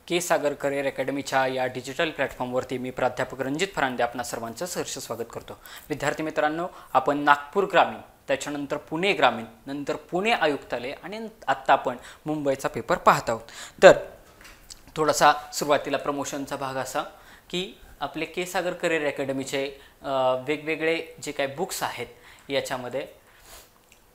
के सागर career अकॅडमीच्या या digital प्लॅटफॉर्मवरती मी प्राध्यापक रणजित फरांदे आपणा सर्वांचं सहर्ष स्वागत करतो। विद्यार्थी मित्रांनो, आपण नागपूर ग्रामीण, त्याच्यानंतर पुणे ग्रामीण, नंतर पुणे आयुक्तालय आणि आता आपण मुंबईचा पेपर पाहत आहोत। तर थोडासा सुरुवातीला प्रमोशनचा भाग असा की आपले के सागर करिअर अकॅडमीचे वेगवेगळे जे काही बुक्स आहेत याच्यामध्ये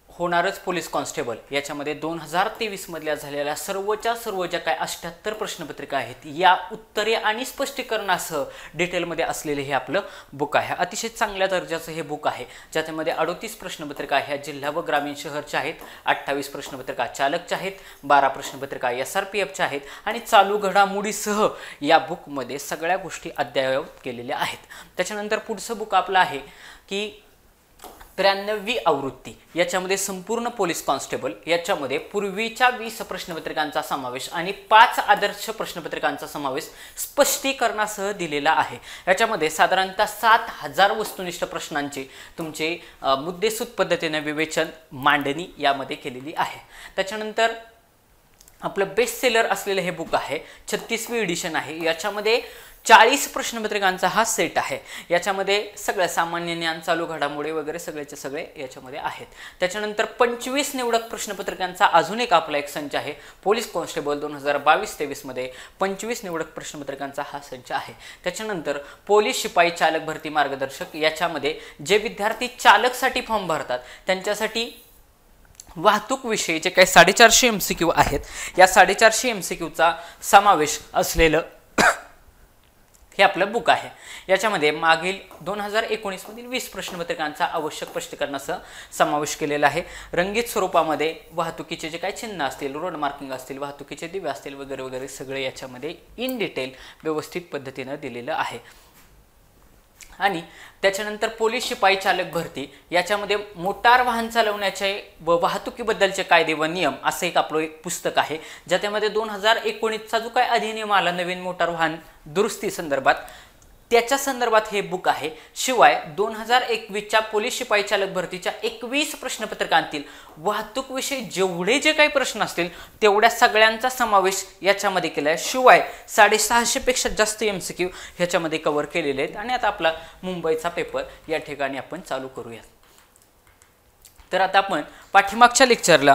होणारच पोलीस कॉन्स्टेबल याच्यामध्ये 2023 मधल्या झालेल्या सर्वच्या सर्व ज्या काय 78 प्रश्नपत्रिका आहेत या उत्तरे आणि स्पष्टीकरणासह डिटेलमध्ये असलेले हे आपलं बुक आहे। अतिशय चांगल्या दर्जाचं हे बुक आहे, ज्यामध्ये 38 प्रश्नपत्रिका ह्या जिल्हा व ग्रामीण शहरच्या आहेत, 28 प्रश्नपत्रिका चालकच्या आहेत, 12 प्रश्नपत्रिका SRPFच्या आहेत आणि चालू घडामोडीसह या बुकमध्ये सगळ्या गोष्टी अद्ययावत केलेल्या आहेत। त्याच्यानंतर पुढचं बुक आपलं आहे की 93वी आवृत्ती, याच्यामध्ये संपूर्ण पोलीस कॉन्स्टेबल, याच्यामध्ये पूर्वीच्या 20 प्रश्नपत्रिकांचा समावेश आणि 5 आदर्श प्रश्नपत्रिकांचा समावेश स्पष्टीकरणासह दिलेला आहे। याच्यामध्ये साधारणतः 7000 वस्तुनिष्ठ प्रश्नांचे तुमचे मुद्देसूद पद्धतीने विवेचन मांडणी यामध्ये केलेली आहे। त्याच्यानंतर आपलं बेस्ट सेलर असलेले हे बुक आहे, 36वी एडिशन आहे। याच्यामध्ये 40 प्रश्नपत्रिकांचा हा सेट आहे। याच्यामध्ये सगळ्या सामान्य ज्ञान, चालू घडामोडी वगैरे सगळेचे सगळे याच्यामध्ये आहेत। त्याच्यानंतर 25 निवडक प्रश्नपत्रिकांचा अजून एक आपला एक संच आहे, पोलीस कॉन्स्टेबल 2022-23 मध्ये 25 निवडक प्रश्नपत्रिकांचा हा संच आहे। त्याच्यानंतर पोलीस शिपाई चालक भरती मार्गदर्शक, याच्यामध्ये जे विद्यार्थी चालकसाठी फॉर्म भरतात त्यांच्यासाठी वाहतूक विषयी जे काही 450 MCQ आहेत, या 450 MCQचा समावेश असलेलं हे आपलं बुक आहे। याच्यामध्ये मागील 2019 मधील 20 प्रश्नपत्रिकांचा आवश्यक स्पष्टीकरणासह समावेश केलेला आहे। रंगीत स्वरूपामध्ये वाहतुकीचे जे काही चिन्ह असतील, रोड मार्किंग असतील, वाहतुकीचे दिवे असतील वगैरे वगैरे सगळे याच्यामध्ये इन डिटेल व्यवस्थित पद्धतीने दिलेलं आहे। आणि त्याच्यानंतर पोलीस शिपाई चालक भरती, याच्यामध्ये मोटार वाहन चालवण्याचे व वाहतुकीबद्दलचे कायदे व नियम असं एक आपलं एक पुस्तक आहे, ज्यामध्ये 2019चा जो काय अधिनियम आला नवीन मोटार वाहन दुरुस्ती संदर्भात, त्याच्या संदर्भात हे बुक आहे। शिवाय 2021च्या पोलीस शिपाई चालक भरतीच्या 21 प्रश्नपत्रिकांतील वाहतूक विषयी जेवढे जे काही प्रश्न असतील तेवढ्या सगळ्यांचा समावेश याच्यामध्ये केला आहे। शिवाय 650 पेक्षा जास्त MCQ ह्याच्यामध्ये कव्हर केलेले आहेत। आणि आता आपला मुंबईचा पेपर या ठिकाणी आपण चालू करूया। तर आता आपण पाठीमागच्या लेक्चरला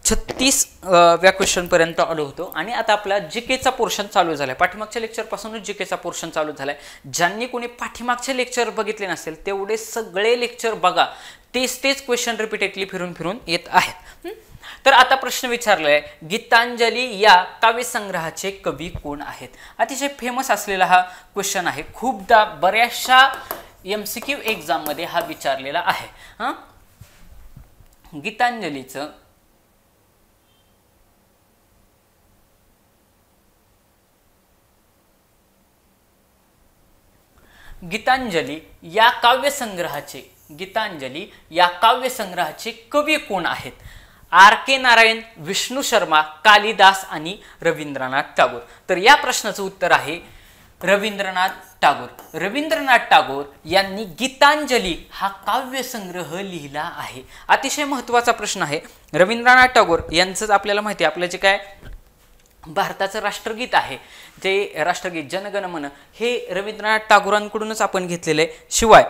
36 व्या क्वेश्चन पर्यंत आलो होतो आणि आता आपला जीकेचा पोर्शन चालू झालाय। पाठीमागच्या लेक्चर पासूनच जीकेचा पोर्शन चालू झालाय। ज्यांनी कोणी पाठीमागचे लेक्चर बघितले नसेल तेवढे सगळे लेक्चर बघा, तेच क्वेश्चन रिपीटेडली फिरून फिरून येत आहेत। तर आता प्रश्न विचारलाय, गीतांजली या काव्यसंग्रहाचे कवी कोण आहेत? अतिशय फेमस असलेला हा क्वेश्चन आहे, खूपदा बऱ्याचशा MCQ एग्जाम मध्ये हा विचारलेला आहे। गीतांजली या काव्यसंग्रहाचे कवी कोण आहेत? RK नारायण, विष्णू शर्मा, कालिदास आणि रवींद्रनाथ टागोर। तर या प्रश्नाचं उत्तर आहे रवींद्रनाथ टागोर। रवींद्रनाथ टागोर यांनी गीतांजली हा काव्यसंग्रह लिहिला आहे। अतिशय महत्त्वाचा प्रश्न आहे। रवींद्रनाथ टागोर यांचं आपल्याला माहिती आहे, आपलं जे काय भारताचं राष्ट्रगीत आहे ते राष्ट्रगीत जनगण मन हे रवींद्रनाथ टागोरांकडूनच आपण घेतलेले आहे। शिवाय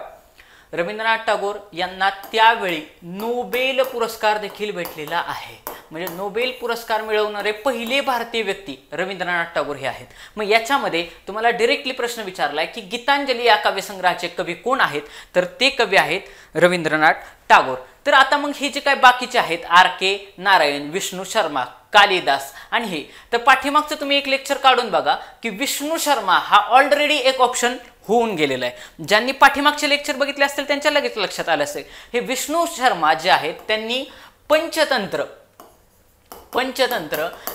रवींद्रनाथ टागोर यांना त्यावेळी नोबेल पुरस्कार देखील भेटलेला आहे, म्हणजे नोबेल पुरस्कार मिळवणारे पहिले भारतीय व्यक्ती रवींद्रनाथ टागोर हे आहेत। मग याच्यामध्ये तुम्हाला डायरेक्टली प्रश्न विचारलाय की गीतांजली या काव्यसंग्रहाचे कवी कोण आहेत, तर ते कवी आहेत रवींद्रनाथ टागोर। तर आता मग हे जे काय बाकीचे आहेत RK नारायण, विष्णू शर्मा, कालिदास आणि हे, तर पाठीमागचं तुम्ही एक लेक्चर काढून बघा की विष्णू शर्मा हा ऑलरेडी एक ऑप्शन होऊन गेलेला आहे। ज्यांनी पाठीमागचे लेक्चर बघितले असतील त्यांच्या लगेच लक्षात आलं असेल। हे विष्णू शर्मा जे आहेत त्यांनी पंचतंत्र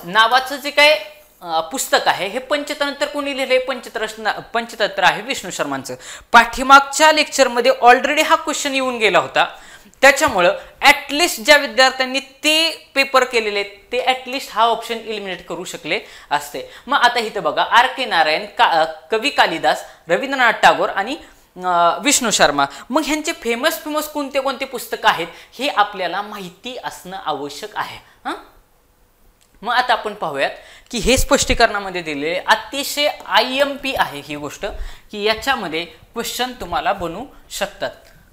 नावाचं जे काय पुस्तक आहे, हे पंचतंत्र कोणी लिहिले? पंचतंत्र आहे विष्णू शर्मांचं। पाठीमागच्या लेक्चरमध्ये ऑलरेडी हा क्वेश्चन येऊन गेला होता, त्याच्यामुळे ॲटलिस्ट ज्या विद्यार्थ्यांनी ते पेपर केलेले ते ॲटलिस्ट हा ऑप्शन इलिमिनेट करू शकले असते। मग आता इथं बघा RK नारायण, कवी कालिदास, रवींद्रनाथ टागोर आणि विष्णू शर्मा, मग ह्यांचे फेमस कोणते पुस्तक आहेत हे आपल्याला माहिती असणं आवश्यक आहे। मग आता आपण पाहूयात की हे स्पष्टीकरणामध्ये दिलेले अतिशय IMP आहे ही गोष्ट, की याच्यामध्ये क्वेश्चन तुम्हाला बनू शकतात,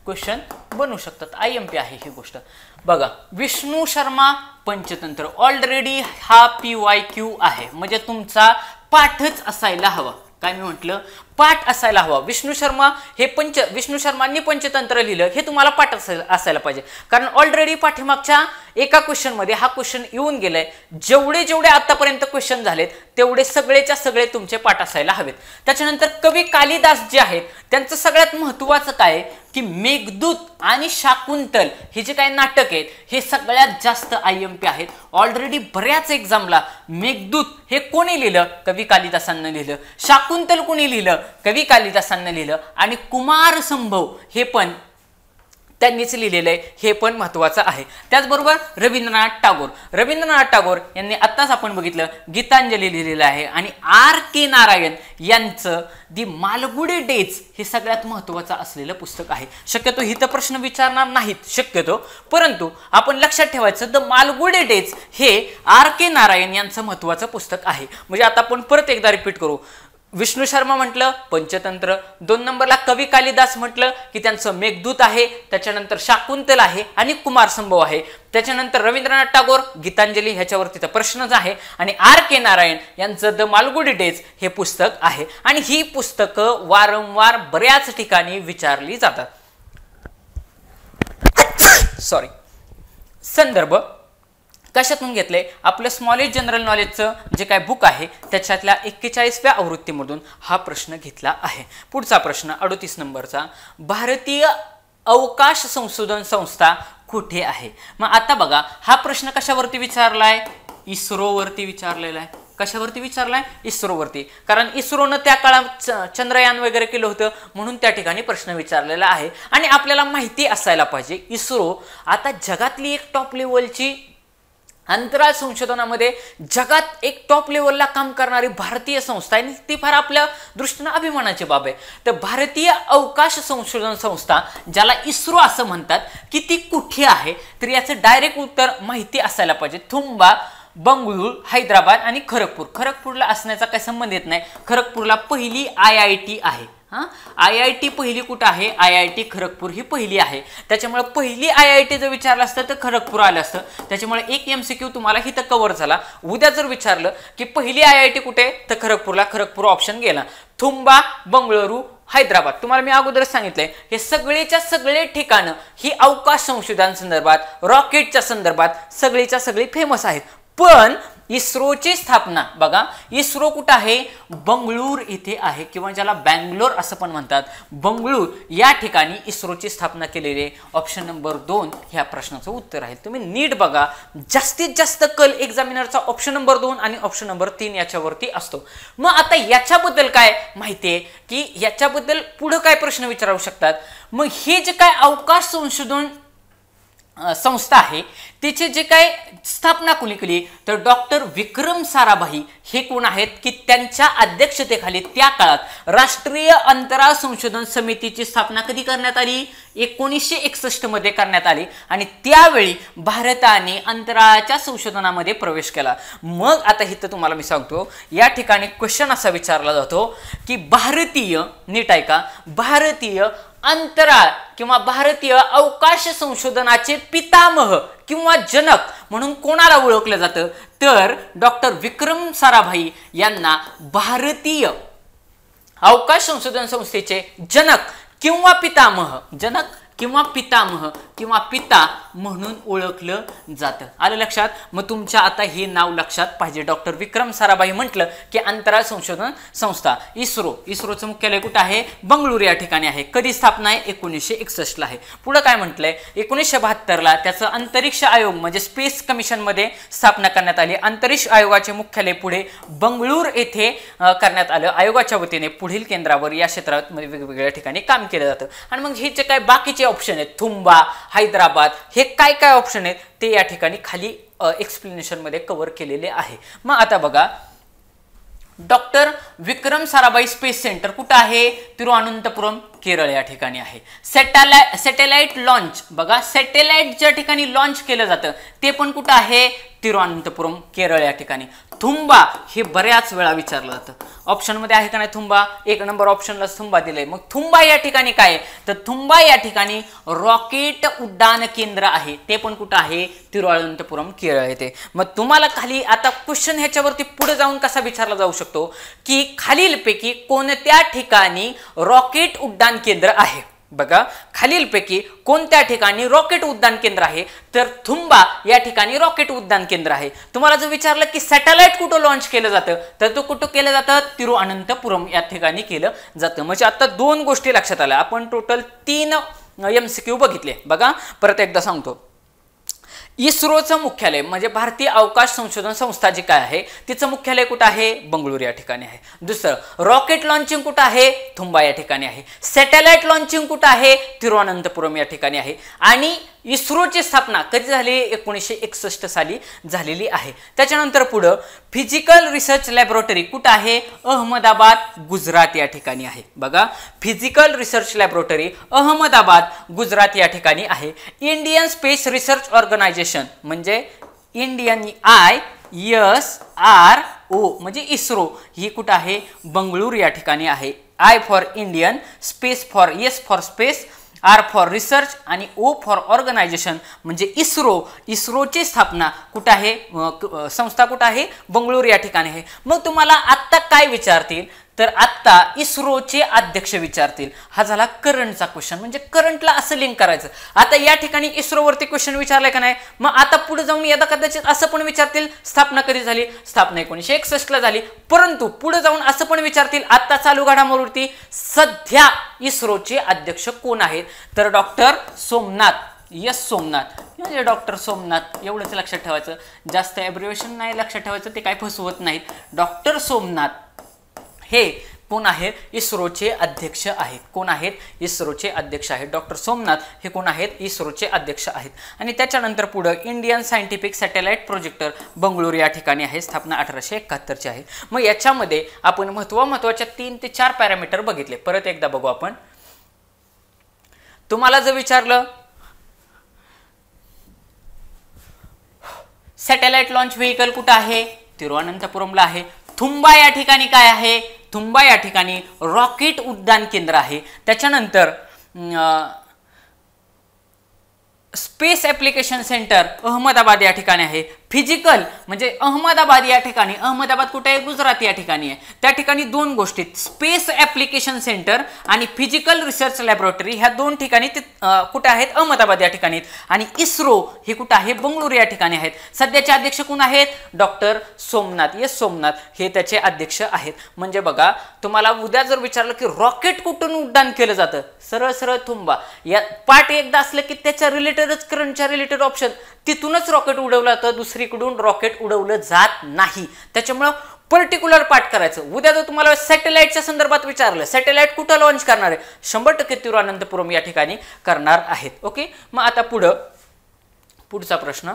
क्वेश्चन बनू शकतात, IMP आहे ही गोष्ट. बघा, विष्णू शर्मा पंचतंत्र, ऑलरेडी हा PYQ आहे, म्हणजे तुमचा पाठच असायला हवा. काय मी म्हटलं, पाठ असायला हवा. विष्णू शर्मांनी पंचतंत्र लिहिलं हे तुम्हाला पाठ असायला पाहिजे, कारण ऑलरेडी पाठीमागच्या एका क्वेश्चन मध्ये हा क्वेश्चन येऊन गेलाय. जेवढे आतापर्यंत क्वेश्चन झालेत तेवढे सगळेच्या सगळे तुमचे पाठ असायला हवेत. त्याच्यानंतर कवी कालिदास जे आहेत त्यांचं सगळ्यात महत्वाचं काय की मेघदूत आणि शाकुंतल हे जे काही नाटक आहेत हे सगळ्यात जास्त IMP आहेत. ऑलरेडी बऱ्याच एक्झामला मेघदूत हे कोणी लिहिलं, कवी कालिदासांनी लिहिलं. शाकुंतल कोणी लिहिलं, कवी कालिदासांनी लिहिलं. आणि कुमार संभव हे पण त्यांनीच लिहिलेलं आहे, हे पण महत्वाचं आहे. त्याचबरोबर रवींद्रनाथ टागोर यांनी आत्ताच आपण बघितलं गीतांजली लिहिलेलं आहे. आणि R.K. नारायण यांचं दी मालगुडी डेज हे सगळ्यात महत्वाचं असलेलं पुस्तक आहे. शक्यतो हिथं प्रश्न विचारणार नाहीत शक्यतो, परंतु आपण लक्षात ठेवायचं द मालगुडी डेज हे R.K. नारायण यांचं महत्वाचं पुस्तक आहे. म्हणजे आता आपण परत एकदा रिपीट करू. विष्णू शर्मा म्हटलं पंचतंत्र, 2 नंबरला कवी कालिदास म्हटलं की त्यांचं मेघदूत आहे, त्याच्यानंतर शाकुंतल आहे आणि कुमार संभव आहे, त्याच्यानंतर रवींद्रनाथ टागोर गीतांजली ह्याच्यावरती तर प्रश्नच आहे, आणि R.K. नारायण यांचं द मालगुडी डेज हे पुस्तक आहे. आणि ही पुस्तकं वारंवार बऱ्याच ठिकाणी विचारली जातात. सॉरी, संदर्भ कशातून घेतले, आपलं स्मॉलेस्ट जनरल नॉलेजचं जे काय बुक आहे त्याच्यातल्या 41व्या आवृत्तीमधून हा प्रश्न घेतला आहे. पुढचा प्रश्न 38 नंबरचा, भारतीय अवकाश संशोधन संस्था कुठे आहे? मग आता बघा, हा प्रश्न कशावरती विचारलाय, इस्रोवरती विचारलेला आहे. कशावरती विचारलाय, इस्रोवरती, कारण इस्रोनं त्या काळात चंद्रयान वगैरे केलं होतं म्हणून त्या ठिकाणी प्रश्न विचारलेला आहे. आणि आपल्याला माहिती असायला पाहिजे इस्रो आता जगातली एक टॉप लेवलची अंतराळ संशोधनामध्ये जगात एक टॉप लेवलला काम करणारी भारतीय संस्था आहे, ती फार आपल्या दृष्टीने अभिमानाची बाब आहे. तर भारतीय अवकाश संशोधन संस्था ज्याला इस्रो असं म्हणतात की ती कुठे आहे, तर याचं डायरेक्ट उत्तर माहिती असायला पाहिजे. थुंबा, बंगळूर, हैदराबाद आणि खरगपूरला असण्याचा काही संबंध येत नाही. खरगपूरला पहिली IIT आहे. IIT पहिली कुठं आहे, IIT खरगपूर ही पहिली आहे. त्याच्यामुळे पहिली IIT जर विचारलं असतं तर खरगपूर आलं असतं. त्याच्यामुळे एक MCQ तुम्हाला इथं कव्हर झाला. उद्या जर विचारलं की पहिली IIT कुठे, तर खरगपूर ऑप्शन गेला. थुंबा, बंगळुरू, हैदराबाद, तुम्हाला मी अगोदरच सांगितलंय हे सगळेच्या सगळे ठिकाणं ही अवकाश संशोधन संदर्भात, रॉकेटच्या संदर्भात सगळीच्या सगळी फेमस आहेत. पण इस्रोची स्थापना बघा, इस्रो कुठं आहे, बंगळूर इथे आहे, किंवा ज्याला बँगलोर असं पण म्हणतात. बंगळूर या ठिकाणी इस्रोची स्थापना केलेली आहे. ऑप्शन नंबर 2 ह्या प्रश्नाचं उत्तर आहे. तुम्ही नीट बघा, जास्तीत जास्त कल एक्झामिनरचा ऑप्शन नंबर 2 आणि ऑप्शन नंबर 3 याच्यावरती असतो. मग आता याच्याबद्दल काय माहिती आहे की याच्याबद्दल पुढे काय प्रश्न विचारू शकतात. मग हे जे काय अवकाश संशोधन संस्था आहे तिचे जे काय स्थापना कोणी केली, तर डॉक्टर विक्रम साराभाई हे कोण आहेत की त्यांच्या अध्यक्षतेखाली त्या काळात राष्ट्रीय अंतराळ संशोधन समितीची स्थापना कधी करण्यात आली, 1961 मध्ये करण्यात आली. आणि त्यावेळी भारताने अंतराळाच्या संशोधनामध्ये प्रवेश केला. मग आता इथं तुम्हाला मी सांगतो, या ठिकाणी क्वेश्चन असा विचारला जातो की भारतीय, नीट ऐका, भारतीय अंतराळ किंवा भारतीय अवकाश संशोधनाचे पितामह किंवा जनक म्हणून कोणाला ओळखलं जातं, तर डॉक्टर विक्रम साराभाई यांना भारतीय अवकाश संशोधन संस्थेचे जनक किंवा पितामह, जनक किंवा पितामह किंवा पिता म्हणून ओळखलं जातं. आलं लक्षात? मग तुमच्या आता हे नाव लक्षात पाहिजे. डॉक्टर विक्रम साराभाई म्हटलं की अंतराळ संशोधन संस्था इस्रोचं मुख्यालय कुठं आहे, बंगळुरू या ठिकाणी आहे. कधी स्थापना आहे, 1961 ला आहे. पुढे काय म्हटलंय, 1972 ला त्याचं अंतरिक्ष आयोग म्हणजे स्पेस कमिशन मध्ये स्थापना करण्यात आली. अंतरिक्ष आयोगाचे मुख्यालय पुढे बंगळूर येथे करण्यात आलं. आयोगाच्या वतीने पुढील केंद्रावर या क्षेत्रात वेगवेगळ्या ठिकाणी काम केलं जातं. आणि मग हे जे काय बाकीचे ऑप्शन आहेत, थुंबा, हैदराबाद, हे काय काय ऑप्शन आहेत ते या ठिकाणी खाली एक्सप्लेनेशन मध्ये कव्हर केलेले आहे. मग आता बघा, doctor Vikram Sarabhai space centre कुठं आहे? तिरुअनंतपुरम केरळ या ठिकाणी आहे. सॅटेलाइट लॉन्च बघा, सॅटेलाइट ज्या ठिकाणी लॉन्च केलं जातं ते पण कुठं आहे? तिरुअनंतपुरम केरळ या ठिकाणी. थुंबा हे बऱ्याच वेळा विचारलं जातं. ऑप्शनमध्ये आहे का नाही थुंबा? 1 नंबर ऑप्शनला थुंबा दिलंय. मग थुंबा या ठिकाणी काय? तर थुंबा या ठिकाणी रॉकेट उड्डाण केंद्र आहे. ते पण कुठं आहे? तिरुअनंतपुरम केरळ येथे. मग तुम्हाला खाली आता क्वेश्चन ह्याच्यावरती पुढे जाऊन कसा विचारला जाऊ शकतो की खालीलपैकी कोणत्या ठिकाणी रॉकेट उड्डाण केंद्र आहे? बघा, खालीलपैकी कोणत्या ठिकाणी रॉकेट उड्डाण केंद्र आहे? तर थुंबा या ठिकाणी रॉकेट उड्डाण केंद्र आहे. तुम्हाला जर विचारलं की सॅटेलाइट कुठं लॉन्च केलं जातं तर तो कुठं केलं जातं? तिरुअनंतपुरम या ठिकाणी केलं जातं. म्हणजे आता 2 गोष्टी लक्षात आल्या. आपण टोटल 3 MCQ बघितले. बघा, परत एकदा सांगतो. इस्रोचं मुख्यालय म्हणजे भारतीय अवकाश संशोधन संस्था जी काय आहे तिचं मुख्यालय कुठं आहे? बंगळुरू या ठिकाणी आहे. दुसरं, रॉकेट लॉन्चिंग कुठं आहे? थुंबा या ठिकाणी आहे. सॅटेलाइट लॉन्चिंग कुठं आहे? तिरुअनंतपुरम या ठिकाणी आहे. आणि इस्रोची स्थापना कधी झाली? 1961 साली झालेली आहे. त्याच्यानंतर पुढं फिजिकल रिसर्च लॅबोरेटरी कुठं आहे? अहमदाबाद गुजरात या ठिकाणी आहे. बघा, physical research laboratory Ahmedabad Gujarat या ठिकाणी आहे. इंडियन स्पेस रिसर्च ऑर्गनायझेशन म्हणजे इंडियन ISRO म्हणजे इस्रो ही कुठं आहे? बंगळुरू या ठिकाणी आहे. I for Indian, space for S for space, R for research आणि O फॉर ऑर्गनायझेशन म्हणजे इस्रो. इस्रोची स्थापना कुठं आहे? संस्था कुठं आहे? बंगळुरू या ठिकाणी आहे. मग तुम्हाला आत्ता काय विचारतील? तर आत्ता इस्रोचे अध्यक्ष विचारतील. हा झाला करंटचा क्वेश्चन, म्हणजे करंटला असं लिंक करायचं. आता या ठिकाणी इस्रोवरती क्वेश्चन विचारलाय का नाही? मग आता पुढे जाऊन यदा कदाचित असं पण विचारतील स्थापना कधी झाली? स्थापना 1961 ला झाली. परंतु पुढे जाऊन असं पण विचारतील आता चालू घडामोडीवरती सध्या इस्रोचे अध्यक्ष कोण आहेत? तर डॉक्टर सोमनाथ, यस सोमनाथ म्हणजे डॉक्टर सोमनाथ एवढंच लक्षात ठेवायचं. जास्त ॲब्रिव्हिएशन नाही लक्षात ठेवायचं, ते काय फसवत नाहीत. डॉक्टर सोमनाथ हे कोण आहेत? इस्रोचे अध्यक्ष आहेत. कोण आहेत? इस्रोचे अध्यक्ष आहेत. डॉक्टर सोमनाथ हे कोण आहेत? इस्रोचे अध्यक्ष आहेत. आणि त्याच्यानंतर पुढे Indian scientific satellite projector Bengaluru या ठिकाणी आहे. स्थापना 1871 ची आहे. मग याच्यामध्ये आपण महत्त्वाच्या 3 ते 4 पॅरामीटर बघितले. परत एकदा बघू आपण. तुम्हाला जर विचारलं सॅटेलाइट लॉन्च व्हेइकल कुठं आहे? तिरुअनंतपुरमला आहे. थुंबा या ठिकाणी काय आहे? थुंबा या ठिकाणी रॉकेट उड्डाण केंद्र आहे. त्याच्यानंतर स्पेस ॲप्लिकेशन सेंटर अहमदाबाद या ठिकाणी आहे. फिजिकल म्हणजे अहमदाबाद या ठिकाणी, अहमदाबाद कुठे आहे? गुजरात या ठिकाणी आहे. त्या ठिकाणी 2 गोष्टी, स्पेस ॲप्लिकेशन सेंटर आणि फिजिकल रिसर्च लॅबोरेटरी ह्या 2 ठिकाणी कुठे आहेत? अहमदाबाद या ठिकाणी. आणि इस्रो हे कुठे आहे? बंगळुरू या ठिकाणी आहेत. सध्याचे अध्यक्ष कोण आहेत? डॉक्टर सोमनाथ, यस सोमनाथ हे त्याचे अध्यक्ष आहेत. म्हणजे बघा, तुम्हाला उद्या जर विचारलं की रॉकेट कुठून उड्डाण केलं जातं, सरळ सरळ थुंबा या पार्ट एकदा असलं की त्याच्या रिलेटेडच करंटच्या रिलेटेड ऑप्शन, तिथूनच रॉकेट उडवलं जातं, दुसरीकडून रॉकेट उडवलं जात नाही. त्याच्यामुळं पर्टिक्युलर पार्ट करायचं. उद्या जर तुम्हाला सॅटेलाइटच्या संदर्भात विचारलं सॅटेलाइट कुठं लॉन्च करणार आहे? 100% तिरुअनंतपुरम या ठिकाणी करणार आहेत. ओके, मग आता पुढचा प्रश्न.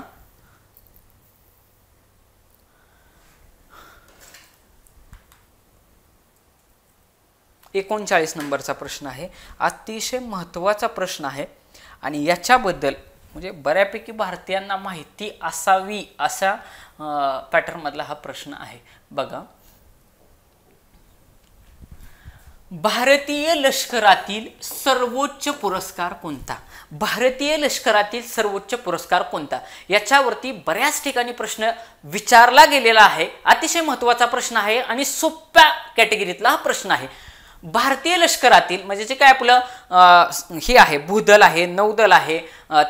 एकोणचाळीस नंबरचा प्रश्न आहे. अतिशय महत्त्वाचा प्रश्न आहे आणि याच्याबद्दल म्हणजे बऱ्यापैकी भारतीयांना माहिती असावी अशा पॅटर्न मधला हा प्रश्न आहे. बघा, भारतीय लष्करातील सर्वोच्च पुरस्कार कोणता? भारतीय लष्करातील सर्वोच्च पुरस्कार कोणता? याच्यावरती बऱ्याच ठिकाणी प्रश्न विचारला गेलेला आहे. अतिशय महत्त्वाचा प्रश्न आहे आणि सोप्या कॅटेगरीतला हा प्रश्न आहे. भारतीय लष्करातील म्हणजे जे काय आपलं हे आहे, भूदल आहे, नौदल आहे,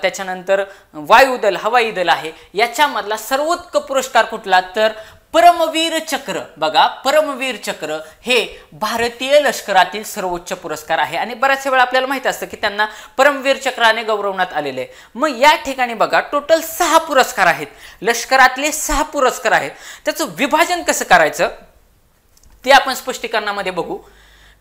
त्याच्यानंतर वायुदल, हवाई दल आहे, याच्यामधला सर्वोच्च पुरस्कार कुठला? तर परमवीर चक्र. बघा, परमवीर चक्र हे भारतीय लष्करातील सर्वोच्च पुरस्कार आहे आणि बऱ्याच वेळा आपल्याला माहिती असतं की त्यांना परमवीर चक्राने गौरवण्यात आलेले आहे. मग या ठिकाणी बघा, टोटल 6 पुरस्कार आहेत. लष्करातले 6 पुरस्कार आहेत. त्याचं विभाजन कसं करायचं ते आपण स्पष्टीकरणामध्ये बघू.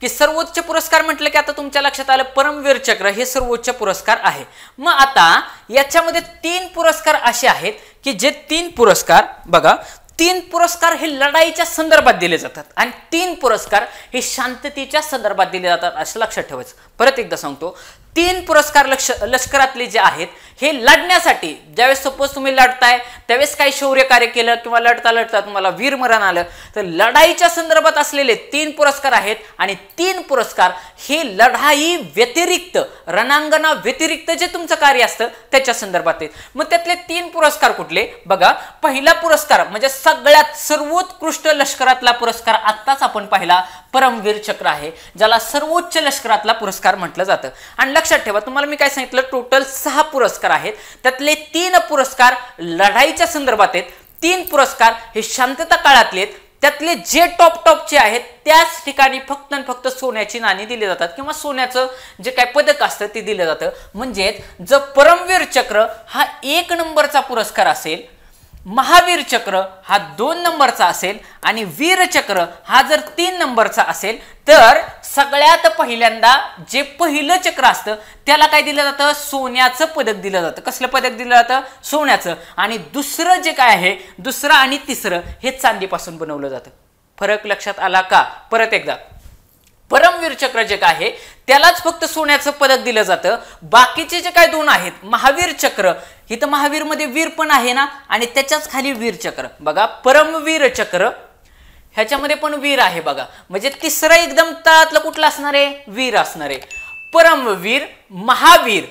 की सर्वोच्च पुरस्कार म्हटलं की आता तुमच्या लक्षात आलं परमवीर चक्र हे सर्वोच्च पुरस्कार आहे. मग आता याच्यामध्ये 3 पुरस्कार असे आहेत की जे 3 पुरस्कार बघा, 3 पुरस्कार हे लढाईच्या संदर्भात दिले जातात आणि 3 पुरस्कार हे शांततेच्या संदर्भात दिले जातात, असं लक्षात ठेवायचं. परत एकदा सांगतो, 3 पुरस्कार लष्करातले जे आहेत हे लढण्यासाठी, ज्यावेळेस सपोज तुम्ही लढताय त्यावेळेस काही शौर्य कार्य केलं किंवा लढता लढता तुम्हाला वीरमरण आलं तर लढाईच्या संदर्भात असलेले 3 पुरस्कार आहेत आणि 3 पुरस्कार हे लढाई व्यतिरिक्त, रणांगणा व्यतिरिक्त जे तुमचं कार्य असतं त्याच्या संदर्भात आहेत. मग त्यातले 3 पुरस्कार कुठले बघा. पहिला पुरस्कार म्हणजे सगळ्यात सर्वोत्कृष्ट लष्करातला पुरस्कार आत्ताच आपण पाहिला, परमवीर चक्र आहे, ज्याला सर्वोच्च लष्करातला पुरस्कार म्हटलं जातं. आणि लक्षात ठेवा, तुम्हाला मी काय सांगितलं, टोटल 6 पुरस्कार आहेत, त्यातले 3 पुरस्कार लढाईच्या संदर्भात आहेत, 3 पुरस्कार हे शांतता काळातले आहेत. त्यातले जे टॉपचे आहेत त्याच ठिकाणी फक्त आणि फक्त सोन्याची नाणी दिली जातात किंवा सोन्याचं जे काय पदक असतं ते दिलं जातं. म्हणजेच जर परमवीर चक्र हा 1 नंबरचा पुरस्कार असेल, महावीर चक्र हा 2 नंबरचा असेल आणि वीर चक्र हा जर 3 नंबरचा असेल, तर सगळ्यात पहिल्यांदा जे पहिलं चक्र असतं त्याला काय दिलं जातं, सोन्याचं पदक दिलं जातं. कसलं पदक दिलं जातं, सोन्याचं. आणि दुसरं जे काय आहे, दुसरं आणि तिसरं हे चांदीपासून बनवलं जातं. फरक लक्षात आला का? परत एकदा, परमवीर चक्र जे काय आहे त्यालाच फक्त सोन्याचं पदक दिलं जातं. बाकीचे जे काय 2 आहेत, महावीर चक्र, इथं महावीर मध्ये वीर पण आहे ना, आणि त्याच्याच खाली वीर चक्र बघा, परमवीर चक्र ह्याच्यामध्ये पण वीर आहे बघा. म्हणजे तिसरं एकदम तळातलं कुठलं असणार आहे, वीर असणार आहे. परमवीर, महावीर,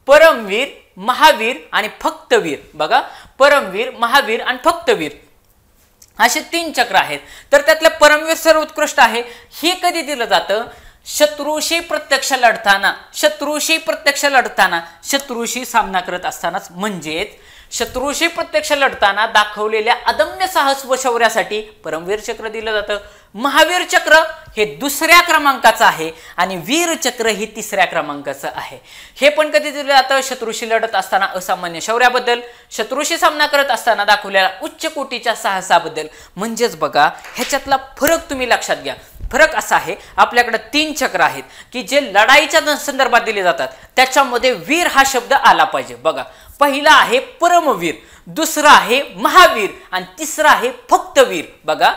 परमवीर, महावीर आणि फक्त वीर बघा, परमवीर, महावीर आणि फक्त वीर असे 3 चक्र आहेत. तर त्यातलं परमवीर सर्वोत्कृष्ट आहे. हे कधी दिलं जातं, शत्रूशी प्रत्यक्ष लढताना, शत्रूशी प्रत्यक्ष लढताना, शत्रूशी सामना करत असतानाच. म्हणजेच शत्रूशी प्रत्यक्ष लढताना दाखवलेल्या अदम्य साहस व शौर्यासाठी परमवीर चक्र दिलं जातं. महावीर चक्र हे 2ऱ्या क्रमांकाचं आहे आणि वीर चक्र हे 3ऱ्या क्रमांकाचं आहे. हे पण कधी दिलं जातं, शत्रूशी लढत असताना असामान्य शौर्याबद्दल, शत्रूशी सामना करत असताना दाखवलेल्या उच्च कोटीच्या साहसाबद्दल. म्हणजेच बघा, ह्याच्यातला फरक तुम्ही लक्षात घ्या. फरक असा आहे, आपल्याकडे 3 चक्र आहेत की जे लढाईच्या संदर्भात दिले जातात, त्याच्यामध्ये वीर हा शब्द आला पाहिजे. बघा, पहिला आहे परमवीर, दुसरा आहे महावीर आणि तिसरा आहे फक्त वीर. बघा,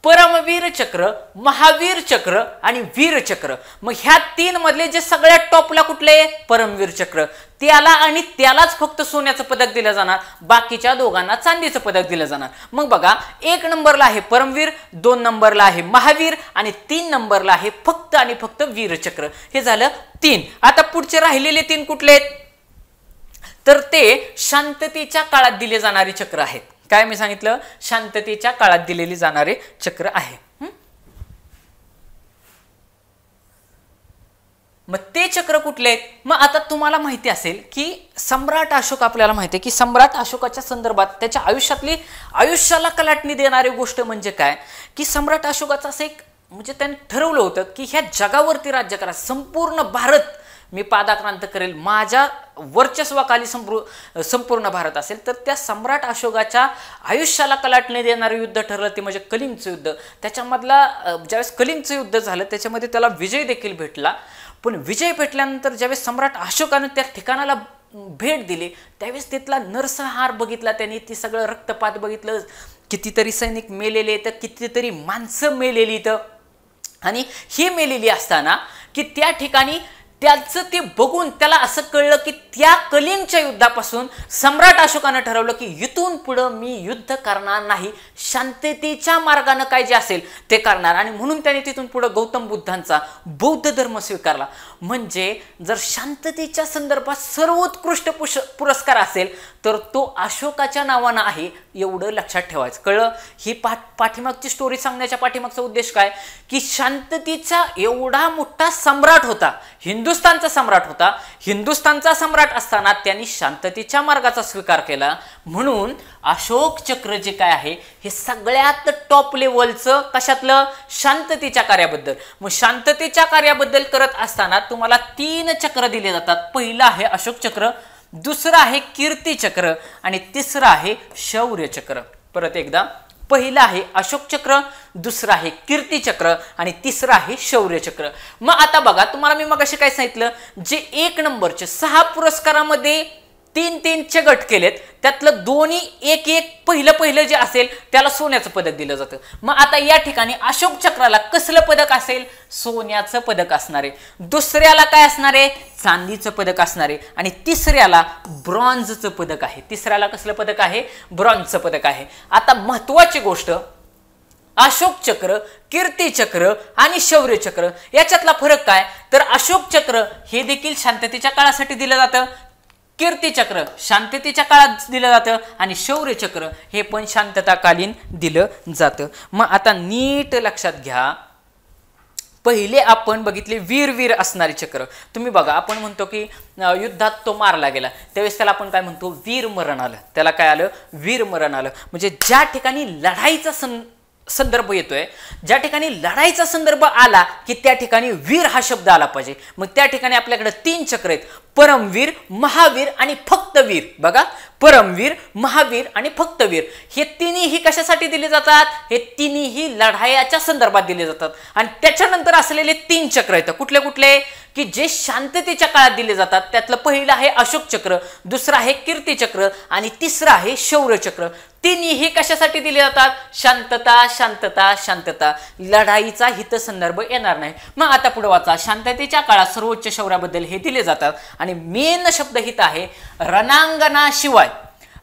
परमवीर चक्र, महावीर चक्र आणि वीर चक्र. मग ह्या 3 मधले जे सगळ्यात टॉपला कुठले, परमवीर चक्र, त्याला आणि त्यालाच फक्त सोन्याचं पदक दिलं जाणार, बाकीच्या दोघांना चांदीचं पदक दिलं जाणार. मग बघा, 1 नंबरला आहे परमवीर, 2 नंबरला आहे महावीर आणि 3 नंबरला आहे फक्त आणि फक्त वीर चक्र. हे झालं 3. आता पुढचे राहिलेले 3 कुठले आहेत, तर ते शांततेच्या काळात दिले जाणारे चक्र आहेत. काय मी सांगितलं, शांततेच्या काळात दिलेली जाणारे चक्र आहे. मग ते चक्र कुठले आहेत? मग आता तुम्हाला माहिती असेल की सम्राट अशोक, आपल्याला माहिती आहे की सम्राट अशोकाच्या संदर्भात त्याच्या आयुष्याला कलाटणी देणारी गोष्ट म्हणजे काय, की सम्राट अशोकाचं असं एक, म्हणजे त्याने ठरवलं होतं की ह्या जगावरती राज्य करा, संपूर्ण भारत मी पादाक्रांत करेल, माझ्या वर्चस्वाखाली संपूर्ण भारत असेल. तर त्या सम्राट अशोकाच्या आयुष्याला कलाटणी देणारं युद्ध ठरलं ते म्हणजे कलिंगचं युद्ध. त्याच्यामधला ज्यावेळेस कलिंगचं युद्ध झालं त्याच्यामध्ये त्याला विजय देखील भेटला. पण विजय भेटल्यानंतर ज्यावेळेस सम्राट अशोकाने त्या ठिकाणाला भेट दिली त्यावेळेस तिथला नरसंहार बघितला त्यांनी, ती सगळं रक्तपात बघितलं, कितीतरी सैनिक मेलेले, तर कितीतरी माणसं मेलेली. तर आणि ही मेलेली असताना की त्या ठिकाणी त्याचं ते बघून त्याला असं कळलं की त्या कलिंगच्या युद्धापासून सम्राट अशोकानं ठरवलं की इथून पुढं मी युद्ध करणार नाही, शांततेच्या मार्गाने काय जे असेल ते करणार. आणि म्हणून त्याने तिथून पुढं गौतम बुद्धांचा बौद्ध धर्म स्वीकारला. म्हणजे जर शांततेच्या संदर्भात सर्वोत्कृष्ट पुरस्कार असेल तर तो अशोकाच्या नावानं आहे, एवढं लक्षात ठेवायचं. कळलं? ही पाठीमागची स्टोरी सांगण्याच्या पाठीमागचा उद्देश काय, की शांततेचा एवढा मोठा सम्राट होता, हिंदुस्थानचा सम्राट होता. हिंदुस्थानचा सम्राट असताना त्यांनी शांततेच्या मार्गाचा स्वीकार केला. म्हणून अशोक चक्र जे काय आहे हे सगळ्यात टॉप लेवलचं कशातलं, शांततेच्या कार्याबद्दल. मग शांततेच्या कार्याबद्दल करत असताना तुम्हाला 3 चक्र दिले जातात. पहिलं आहे अशोक चक्र, दुसरं आहे कीर्ती चक्र आणि तिसरं आहे शौर्य चक्र. परत एकदा, पहिलं आहे अशोक चक्र, दुसरं आहे कीर्ती चक्र आणि तिसरं आहे शौर्य चक्र. मग आता बघा, तुम्हाला मी मगाशी काय सांगितलं, जे 1 नंबरचे 6 पुरस्कारामध्ये तीन तीनचे गट केलेत, त्यातलं दोन्ही एक एक पहिलं जे असेल त्याला सोन्याचं पदक दिलं जातं. मग आता या ठिकाणी अशोक चक्राला कसलं पदक असेल? सोन्याचं पदक असणार आहे. दुसऱ्याला काय असणार आहे? चांदीचं पदक असणार आहे. आणि तिसऱ्याला ब्रॉन्झचं पदक आहे. तिसऱ्याला कसलं पदक आहे? ब्रॉन्झचं पदक आहे. आता महत्वाची गोष्ट, अशोक चक्र, कीर्ती चक्र आणि शौर्य चक्र याच्यातला फरक काय? तर अशोक चक्र हे देखील शांततेच्या काळासाठी दिलं जातं, कीर्ती चक्र शांततेच्या काळात दिलं जातं आणि शौर्य चक्र हे पण शांतताकालीन दिलं जातं. मग आता नीट लक्षात घ्या, पहिले आपण बघितले वीर असणारे चक्र. तुम्ही बघा, आपण म्हणतो की युद्धात तो मारला गेला, त्यावेळेस त्याला आपण काय म्हणतो? वीर मरण आलं. त्याला काय आलं? वीर मरण आलं. म्हणजे ज्या ठिकाणी लढाईचा संदर्भ येतोय, ज्या ठिकाणी लढाईचा संदर्भ आला की त्या ठिकाणी वीर हा शब्द आला पाहिजे. मग त्या ठिकाणी आपल्याकडे 3 चक्र आहेत, परमवीर, महावीर आणि फक्त वीर. बघा, परमवीर, महावीर आणि फक्त वीर हे तिन्ही कशासाठी दिले जातात? हे तिन्ही लढायाच्या संदर्भात दिले जातात. आणि त्याच्यानंतर असलेले 3 चक्र आहेत, कुठले कुठले? की जे शांततेच्या काळात दिले जातात. त्यातलं पहिलं आहे अशोक चक्र, दुसरं आहे कीर्ती चक्र आणि तिसरं आहे शौर्य चक्र. तिन्ही कशासाठी दिले जातात? शांतता, शांतता, शांतता. लढाईचा हितसंदर्भ येणार नाही. मग आता पुढे वाचा, शांततेच्या काळात सर्वोच्च शौर्याबद्दल हे दिले जातात. आणि मेन शब्द हित आहे रणांगणाशिवाय.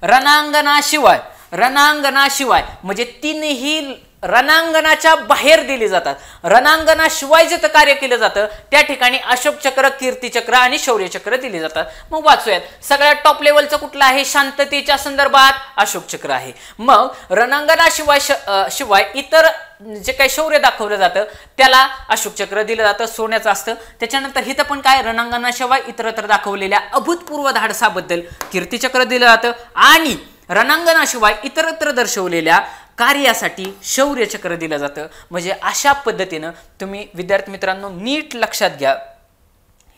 रणांगणाशिवाय, रणांगणाशिवाय म्हणजे तिन्ही रणांगणाच्या बाहेर दिले जातात. रणांगणाशिवाय जिथं कार्य केलं जातं त्या ठिकाणी अशोक चक्र, कीर्ती चक्र आणि शौर्य चक्र दिले जातात. मग वाचूयात. सगळ्यात टॉप लेवलचं कुठलं आहे? शांततेच्या संदर्भात अशोक चक्र आहे. मग रणांगणाशिवाय शिवाय इतर जे काही शौर्य दाखवलं जातं त्याला अशोक चक्र दिलं जातं, सोन्याचं असतं. त्याच्यानंतर हिथं पण काय? रणांगणाशिवाय इतरत्र दाखवलेल्या अभूतपूर्व धाडसाबद्दल कीर्ती चक्र दिलं जातं आणि रणांगणाशिवाय इतरत्र दर्शवलेल्या कार्यासाठी शौर्य चक्र दिलं जातं. म्हणजे अशा पद्धतीनं तुम्ही विद्यार्थी मित्रांनो नीट लक्षात घ्या,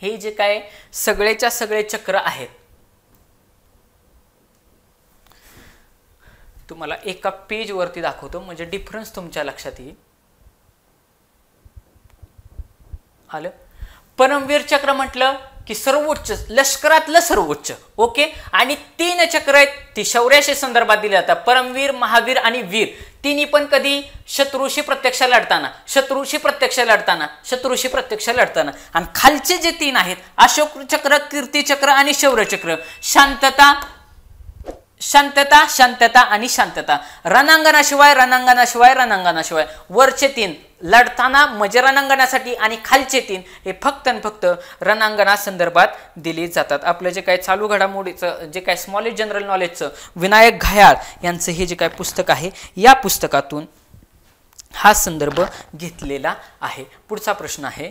हे जे काय सगळेच्या सगळे चक्र आहेत तुम्हाला एका पेज वरती दाखवतो, म्हणजे डिफरन्स तुमच्या लक्षात येईल. आलं? परमवीर चक्र म्हटलं की सर्वोच्च, लष्करातलं सर्वोच्च. ओके. आणि 3 चक्र आहेत ती शौर्याशी संदर्भात दिली जातात, परमवीर, महावीर आणि वीर. तिन्ही पण कधी? शत्रूशी प्रत्यक्ष लढताना, शत्रूशी प्रत्यक्ष लढताना, शत्रूशी प्रत्यक्ष लढताना. आणि खालचे जे 3 आहेत अशोक चक्र, कीर्ती चक्र आणि शौर्य चक्र, शांतता, शांतता, शांतता आणि शांतता. रणांगणाशिवाय, रणांगणाशिवाय, रणांगणाशिवाय. वरचे 3 लढताना म्हणजे रणांगणासाठी आणि खालचे 3 हे फक्त आणि फक्त रणांगणा संदर्भात दिली जातात. आपलं जे काय चालू घडामोडीचं जे काय स्मॉलेज जनरल नॉलेजचं विनायक घायाळ यांचं हे जे काय पुस्तक आहे या पुस्तकातून हा संदर्भ घेतलेला आहे. पुढचा प्रश्न आहे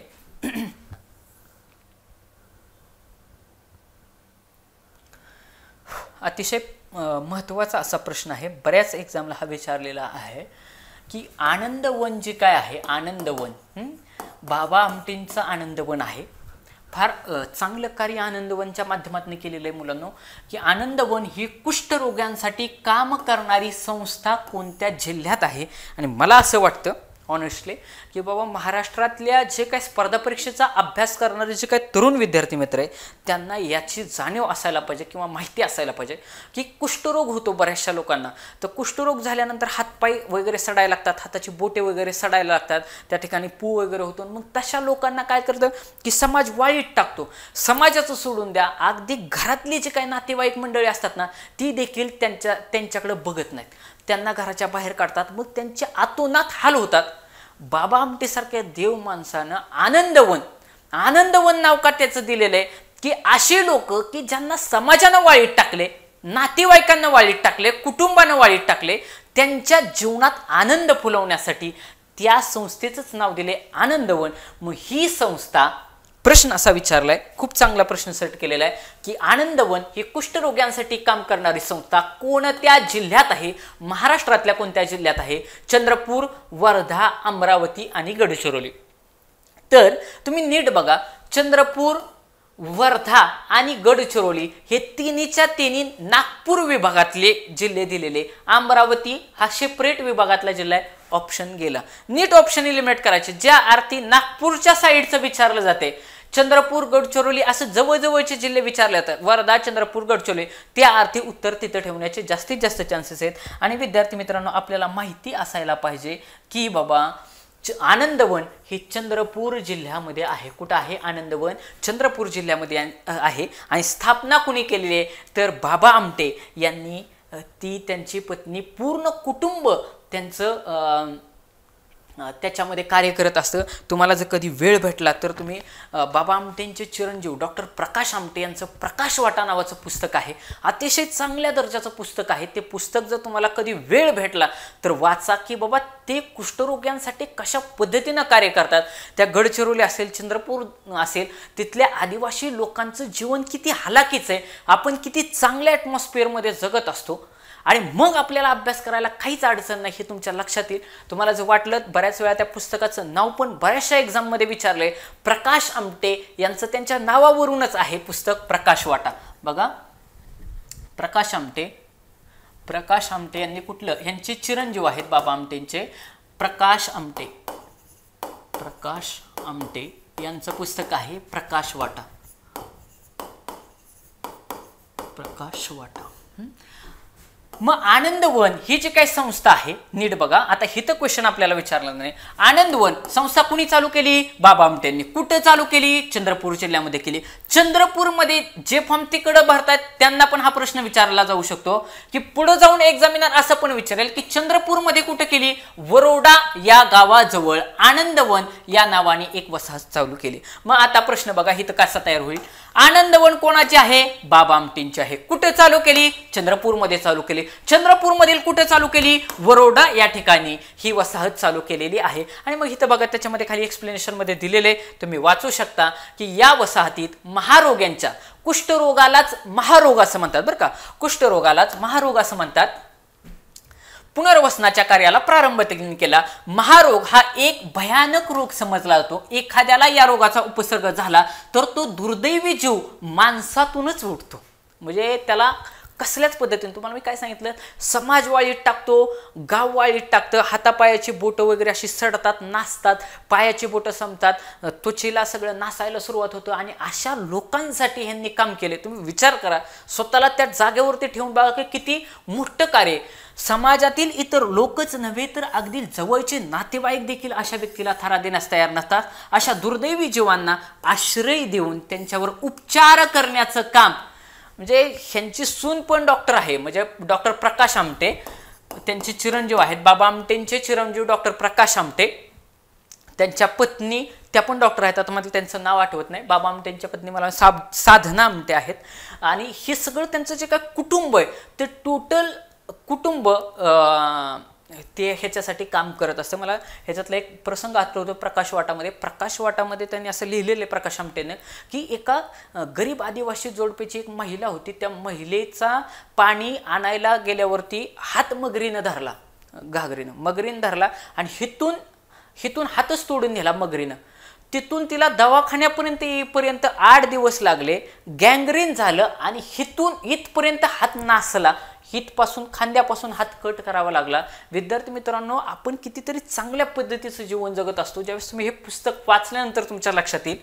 अतिशय महत्त्वाचा असा प्रश्न आहे, बऱ्याच एक्झामला हा विचारलेला आहे की आनंदवन जे काय आहे, आनंदवन बाबा आमटेंचं आनंदवन आहे. फार चांगलं कार्य आनंदवनच्या माध्यमातून केलेलं आहे मुलांनो. की आनंदवन ही कुष्ठरोग्यांसाठी काम करणारी संस्था कोणत्या जिल्ह्यात आहे? आणि मला असं वाटतं ऑनेस्टली की बाबा महाराष्ट्रातल्या जे काही स्पर्धा परीक्षेचा अभ्यास करणारे जे काही तरुण विद्यार्थी मित्र आहे त्यांना याची जाणीव असायला पाहिजे किंवा माहिती असायला पाहिजे की कुष्ठरोग होतो बऱ्याचशा लोकांना. तर कुष्ठरोग झाल्यानंतर हातपाय वगैरे सडायला लागतात, हाताची बोटे वगैरे सडायला लागतात, त्या ठिकाणी पू वगैरे होतो. मग तशा लोकांना काय करतं की समाज वाईट टाकतो. समाजाचं सोडून द्या, अगदी घरातली जे काही नातेवाईक मंडळी असतात ना ती देखील त्यांच्याकडे बघत नाहीत, त्यांना घराच्या बाहेर काढतात. मग त्यांचे आतोनात हाल होतात. बाबा आमटेसारख्या देव माणसानं आनंदवन नाव का त्याचं दिलेलं आहे की अशी लोक की ज्यांना समाजानं वाळीत टाकले, नातेवाईकांना वाळीत टाकले, कुटुंबानं वाळीत टाकले, त्यांच्या जीवनात आनंद फुलवण्यासाठी त्या संस्थेचंच नाव दिले आनंदवन. मग ही संस्था, प्रश्न असा विचारलाय, खूप चांगला प्रश्न सेट केलेला आहे की आनंदवन ही कुष्ठरोग्यांसाठी काम करणारी संस्था कोणत्या जिल्ह्यात आहे? महाराष्ट्रातल्या कोणत्या जिल्ह्यात आहे? चंद्रपूर, वर्धा, अमरावती आणि गडचिरोली. तर तुम्ही नीट बघा, चंद्रपूर, वर्धा आणि गडचिरोली हे तिन्हीच्या तिन्ही नागपूर विभागातले जिल्हे दिलेले. अमरावती हा सेपरेट विभागातला जिल्हा आहे. ऑप्शन गेला. नीट ऑप्शन इलिमिनेट करायचे. ज्या अर्थी नागपूरच्या साईडचं विचारलं जाते चंद्रपूर गडचिरोली असं जवळजवळचे जिल्हे विचारले जातात, वर्धा चंद्रपूर गडचिरोली, त्या अर्थी उत्तर तिथं ठेवण्याचे जास्तीत जास्त चान्सेस आहेत. आणि विद्यार्थी मित्रांनो आपल्याला माहिती असायला पाहिजे की बाबा आनंदवन हे चंद्रपूर जिल्ह्यामध्ये आहे. कुठं आहे? आनंदवन चंद्रपूर जिल्ह्यामध्ये आहे. आणि स्थापना कुणी केलेली आहे तर बाबा आमटे यांनी. ती त्यांची पत्नी पूर्ण कुटुंब त्यांचं त्याच्यामध्ये कार्य करत असतं. तुम्हाला जर कधी वेळ भेटला तर तुम्ही बाबा आमटेंचे चिरंजीव डॉक्टर प्रकाश आमटे यांचं प्रकाश वाटा नावाचं पुस्तक आहे. अतिशय चांगल्या दर्जाचं पुस्तक आहे. ते पुस्तक जर तुम्हाला कधी वेळ भेटला तर वाचा की बाबा ते कुष्ठरोग्यांसाठी कशा पद्धतीनं कार्य करतात. त्या गडचिरोली असेल, चंद्रपूर असेल, तिथल्या आदिवासी लोकांचं जीवन किती हालाकीचं आहे. आपण किती चांगल्या ॲटमॉस्फिअरमध्ये जगत असतो आणि मग आपल्याला अभ्यास करायला काहीच अडचण नाही हे तुमच्या लक्षात येईल. तुम्हाला जर वाटलं, बऱ्याच वेळा त्या पुस्तकाचं नाव पण बऱ्याचशा एक्झाममध्ये विचारलंय. प्रकाश आमटे यांचं त्यांच्या नावावरूनच आहे पुस्तक प्रकाश वाटा. बघा, प्रकाश आमटे यांनी कुठलं, यांचे चिरंजीव आहेत बाबा आमटेंचे प्रकाश आमटे यांचं पुस्तक आहे प्रकाश वाटा. मग आनंदवन ही जी काही संस्था आहे, नीट बघा, आता हिथं क्वेश्चन आपल्याला विचारला नाही. आनंदवन संस्था कुणी चालू केली? बाबा आमटेंनी. कुठे चालू केली? चंद्रपूर जिल्ह्यामध्ये केली. चंद्रपूरमध्ये जे फॉर्म तिकडे भरतात त्यांना पण हा प्रश्न विचारला जाऊ शकतो की पुढे जाऊन एक्झामिनर असं पण विचारेल की चंद्रपूरमध्ये कुठे केली? वरोडा या गावाजवळ आनंदवन या नावाने एक वसाहत चालू केली. मग आता प्रश्न बघा हिथं कसा तयार होईल. आनंदवन कोणाचे आहे? बाबा आमटेंचे आहे. कुठे चालू केली? चंद्रपूरमध्ये चालू केली. चंद्रपूरमधील कुठे चालू केली? वरोडा या ठिकाणी ही वसाहत चालू केलेली आहे. आणि मग इथं बघा त्याच्यामध्ये खाली एक्सप्लेनेशन मध्ये दिलेले तुम्ही वाचू शकता की या वसाहतीत महारोग्यांच्या, कुष्ठरोगालाच महारोग असं म्हणतात बरं का, कुष्ठरोगालाच महारोग असं म्हणतात, पुनर्वसनाच्या कार्याला प्रारंभ केला. महारोग हा एक भयानक रोग समजला जातो. एखाद्याला या रोगाचा उपसर्ग झाला तर तो दुर्दैवी जीव माणसातूनच उठतो. म्हणजे त्याला कसल्याच पद्धतीने, तुम्हाला मी काय सांगितलं, समाज वाळीत टाकतो, गाव वाळीत टाकतं, हातापायाची बोटं वगैरे अशी सडतात, नाचतात, पायाची बोटं संपतात, त्वचेला सगळं नासायला सुरुवात होतं. आणि अशा लोकांसाठी ह्यांनी काम केले. तुम्ही विचार करा, स्वतःला त्या जागेवरती ठेवून बघा की किती मोठं कार्य. समाजातील इतर लोकच नव्हे तर अगदी जवळचे नातेवाईक देखील अशा व्यक्तीला थारा देण्यास तयार नसतात. अशा दुर्दैवी जीवांना आश्रय देऊन त्यांच्यावर उपचार करण्याचं काम, म्हणजे ह्यांची सून पण डॉक्टर आहे, म्हणजे डॉक्टर प्रकाश आमटे, त्यांचे चिरंजीव आहेत. बाबा आमटेंचे चिरंजीव डॉक्टर प्रकाश आमटे, त्यांच्या पत्नी त्या पण डॉक्टर आहेत. आता मला त्यांचं नाव आठवत नाही. बाबा आमटेंच्या पत्नी मला साधना आमटे आहेत. आणि हे सगळं त्यांचं जे काय कुटुंब आहे ते टोटल कुटुंब ते ह्याच्यासाठी काम करत असतं. मला ह्याच्यातला एक प्रसंग आठवतो प्रकाश वाटामध्ये त्यांनी असं लिहिलेलं प्रकाश आमटेने की एका गरीब आदिवासी जोडपीची एक महिला होती. त्या महिलेचा पाणी आणायला गेल्यावरती हात मगरीनं धरला, मगरीनं धरला आणि हिथून हातच तोडून नेला मगरीनं. तिथून तिला दवाखान्यापर्यंत येईपर्यंत 8 दिवस लागले. गँग्रीन झालं आणि इथपर्यंत हात नासला. हितपासून, खांद्यापासून हात कट करावा लागला. विद्यार्थी मित्रांनो, आपण कितीतरी चांगल्या पद्धतीचं जीवन जगत असतो. ज्यावेळेस तुम्ही हे पुस्तक वाचल्यानंतर तुमच्या लक्षात येईल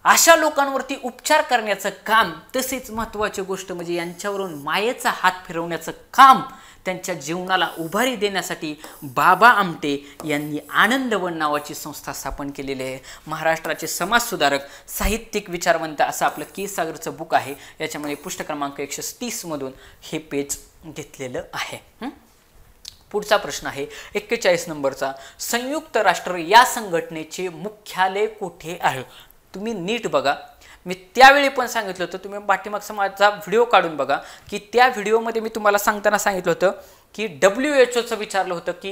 अशा लोकांवरती उपचार करण्याचं काम. तसेच महत्त्वाची गोष्ट म्हणजे यांच्यावरून मायेचा हात फिरवण्याचं काम त्यांच्या जीवनाला उभारी देण्यासाठी बाबा आमटे यांनी आनंदवन नावाची संस्था स्थापन केलेली आहे. महाराष्ट्राचे समाजसुधारक, साहित्यिक, विचारवंत असं आपलं के सागरचं बुक आहे. याच्यामध्ये पृष्ठ क्रमांक 130 मधून हे पेज घेतलेलं आहे. पुढचा प्रश्न आहे 41 नंबरचा. संयुक्त राष्ट्र या संघटनेचे मुख्यालय कुठे आहे? तुम्ही नीट बघा. मी त्यावेळी पण सांगितलं होतं, तुम्ही पाठीमागचा माझा व्हिडिओ काढून बघा की त्या व्हिडिओमध्ये मी तुम्हाला सांगताना सांगितलं होतं की WHO विचारलं होतं की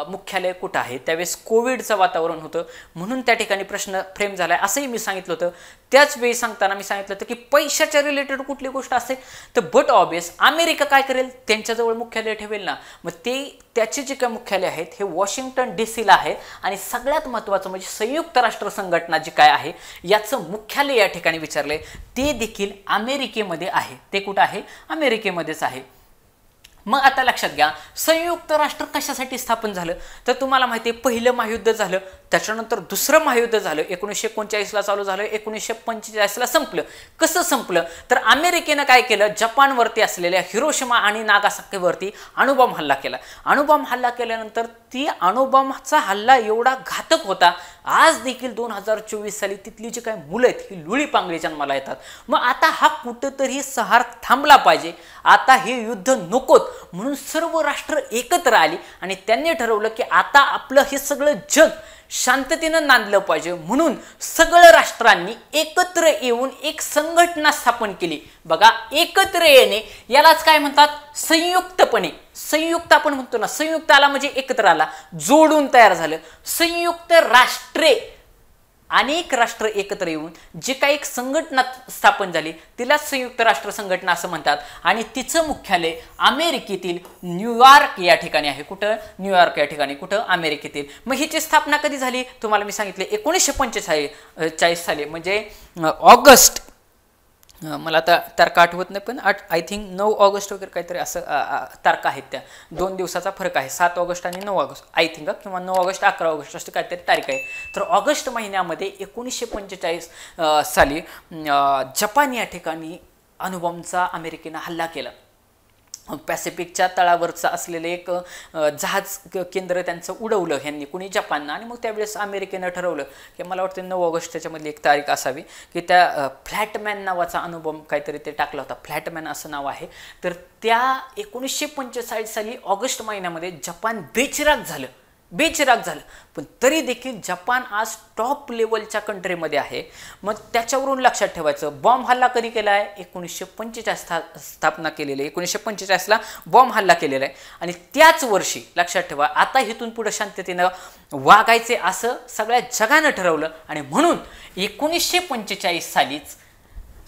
मुख्यालय कुठं आहे. त्यावेळेस कोविडचं वातावरण होतं म्हणून त्या ठिकाणी प्रश्न फ्रेम झाला आहे असंही मी सांगितलं होतं. त्याच वेळी सांगताना मी सांगितलं होतं की पैशाच्या रिलेटेड कुठली गोष्ट असेल तर बट ऑब्वियस अमेरिका काय करेल, त्यांच्याजवळ मुख्यालय ठेवेल ना. मग त्याचे जे काय मुख्यालय आहेत हे वॉशिंग्टन DC आहे. आणि सगळ्यात महत्त्वाचं म्हणजे संयुक्त राष्ट्र संघटना जी काय आहे याचं मुख्यालय या ठिकाणी विचारलंय ते देखील अमेरिकेमध्ये आहे. ते कुठं आहे? अमेरिकेमध्येच आहे. मग आता लक्षात घ्या, संयुक्त राष्ट्र कशासाठी स्थापन झालं, तर तुम्हाला माहिती आहे पहिलं महायुद्ध झालं, त्याच्यानंतर दुसरं महायुद्ध झालं, 1939ला चालू झालं, 1945ला संपलं. कसं संपलं, तर अमेरिकेनं काय केलं, जपानवरती असलेल्या हिरोशिमा आणि नागासाकीवरती अणुबॉम्ब हल्ला केला. अणुबॉम्ब हल्ला केल्यानंतर ती अणुबॉम्बचा हल्ला एवढा घातक होता, आज देखील 2024 साली तिथली जी काही मुलं आहेत ही लुळी पांगळी जन्माला येतात. मग आता हा कुठंतरी सहार थांबला पाहिजे, आता हे युद्ध नकोत म्हणून सर्व राष्ट्र एकत्र आली आणि त्यांनी ठरवलं की आता आपलं हे सगळं जग शांततेनं नांदलं पाहिजे, म्हणून सगळ्या राष्ट्रांनी एकत्र येऊन एक संघटना स्थापन केली. बघा, एकत्र येणे यालाच काय म्हणतात, संयुक्तपणे. संयुक्त आपण म्हणतो ना, संयुक्त आला म्हणजे एकत्र आला, जोडून तयार झालं. संयुक्त राष्ट्रे, अनेक राष्ट्र एकत्र येऊन जे काही एक संघटना स्थापन झाली तिला संयुक्त राष्ट्र संघटना असं म्हणतात. आणि तिचं मुख्यालय अमेरिकेतील न्यूयॉर्क या ठिकाणी आहे. कुठं, न्यूयॉर्क या ठिकाणी. कुठं, अमेरिकेतील. मग हिची स्थापना कधी झाली, तुम्हाला मी सांगितले 1945 साली, म्हणजे ऑगस्ट, मला आता तारखा आठवत नाही, पण आय थिंक 9 ऑगस्ट वगैरे काहीतरी असं तारखा आहेत. त्या 2 दिवसाचा फरक आहे, 7 ऑगस्ट आणि 9 ऑगस्ट आय थिंक, किंवा 9 ऑगस्ट 11 ऑगस्ट असं काहीतरी तारीख आहे. तर ऑगस्ट महिन्यामध्ये 1945 साली जपान या ठिकाणी अणुबॉम्बचा अमेरिकेनं हल्ला केला. पॅसिफिकच्या तळावरचं असलेलं एक जहाज केंद्र त्यांचं उडवलं ह्यांनी, कुणी, जपाननं. आणि मग त्यावेळेस अमेरिकेनं ठरवलं की मला वाटतं 9 ऑगस्ट त्याच्यामधली एक तारीख असावी की त्या फ्लॅटमॅन नावाचा अणुबॉम्ब काहीतरी ते टाकला होता, फ्लॅटमॅन असं नाव आहे. तर त्या 1945 साली ऑगस्ट महिन्यामध्ये जपान बेचिराग झालं. पण तरी देखील जपान आज टॉप लेवलच्या कंट्रीमध्ये आहे. मग त्याच्यावरून लक्षात ठेवायचं, बॉम्ब हल्ला कधी केला आहे, 1945 स्थापना केलेली आहे, 1945ला बॉम्ब हल्ला केलेला आहे. आणि त्याच वर्षी लक्षात ठेवा, आता इथून पुढे शांततेनं वागायचे असं सगळ्या जगानं ठरवलं. आणि म्हणून 1945 सालीच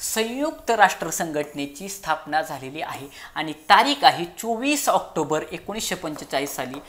संयुक्त राष्ट्र संघटनेची स्थापना झालेली आहे. आणि तारीख आहे 24 ऑक्टोबर 1945 साली.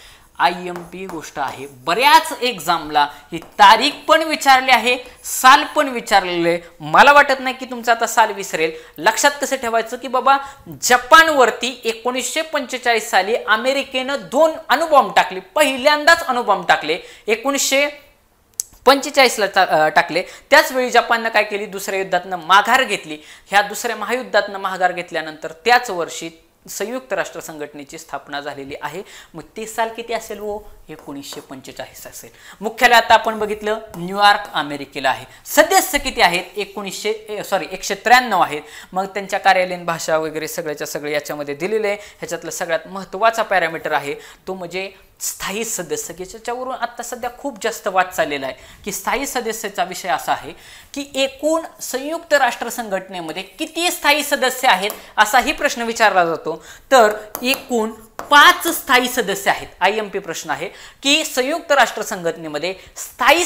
IMP गोष्ट आहे, बऱ्याच एक्झामला ही तारीख पण विचारली आहे, साल पण विचारलेलं आहे. मला वाटत नाही की तुमचा आता साल विसरेल. लक्षात कसं ठेवायचं की बाबा, जपानवरती 1945 साली अमेरिकेनं 2 अणुबॉम्ब टाकले, पहिल्यांदाच अणुबॉम्ब टाकले. 1945ला टाकले. त्याच वेळी जपाननं काय केली, दुसऱ्या युद्धातनं माघार घेतली. ह्या दुसऱ्या महायुद्धातनं माघार घेतल्यानंतर त्याच वर्षी संयुक्त राष्ट्र संघटनेची स्थापना झालेली आहे. मग ते साल किती असेल, वो 1945 असेल. मुख्यालय आता आपण बघितलं न्यूयॉर्क अमेरिकेला आहे. सदस्य किती आहेत, 193 आहेत. मग त्यांच्या कार्यालयीन भाषा वगैरे सगळ्याच्या सगळे याच्यामध्ये दिलेले आहे. ह्याच्यातलं सगळ्यात महत्त्वाचा पॅरामीटर आहे तो म्हणजे स्थायी सदस्य, की ज्याच्यावरून आता सध्या खूप जास्त वाद चाललेला आहे की स्थायी सदस्याचा विषय असा आहे की एकूण संयुक्त राष्ट्र संघटनेमध्ये किती स्थायी सदस्य आहेत असाही प्रश्न विचारला जातो. तर एकूण 5 स्थायी सदस्य आहेत. IMP प्रश्न आहे की संयुक्त राष्ट्र संघटनेमध्ये स्थायी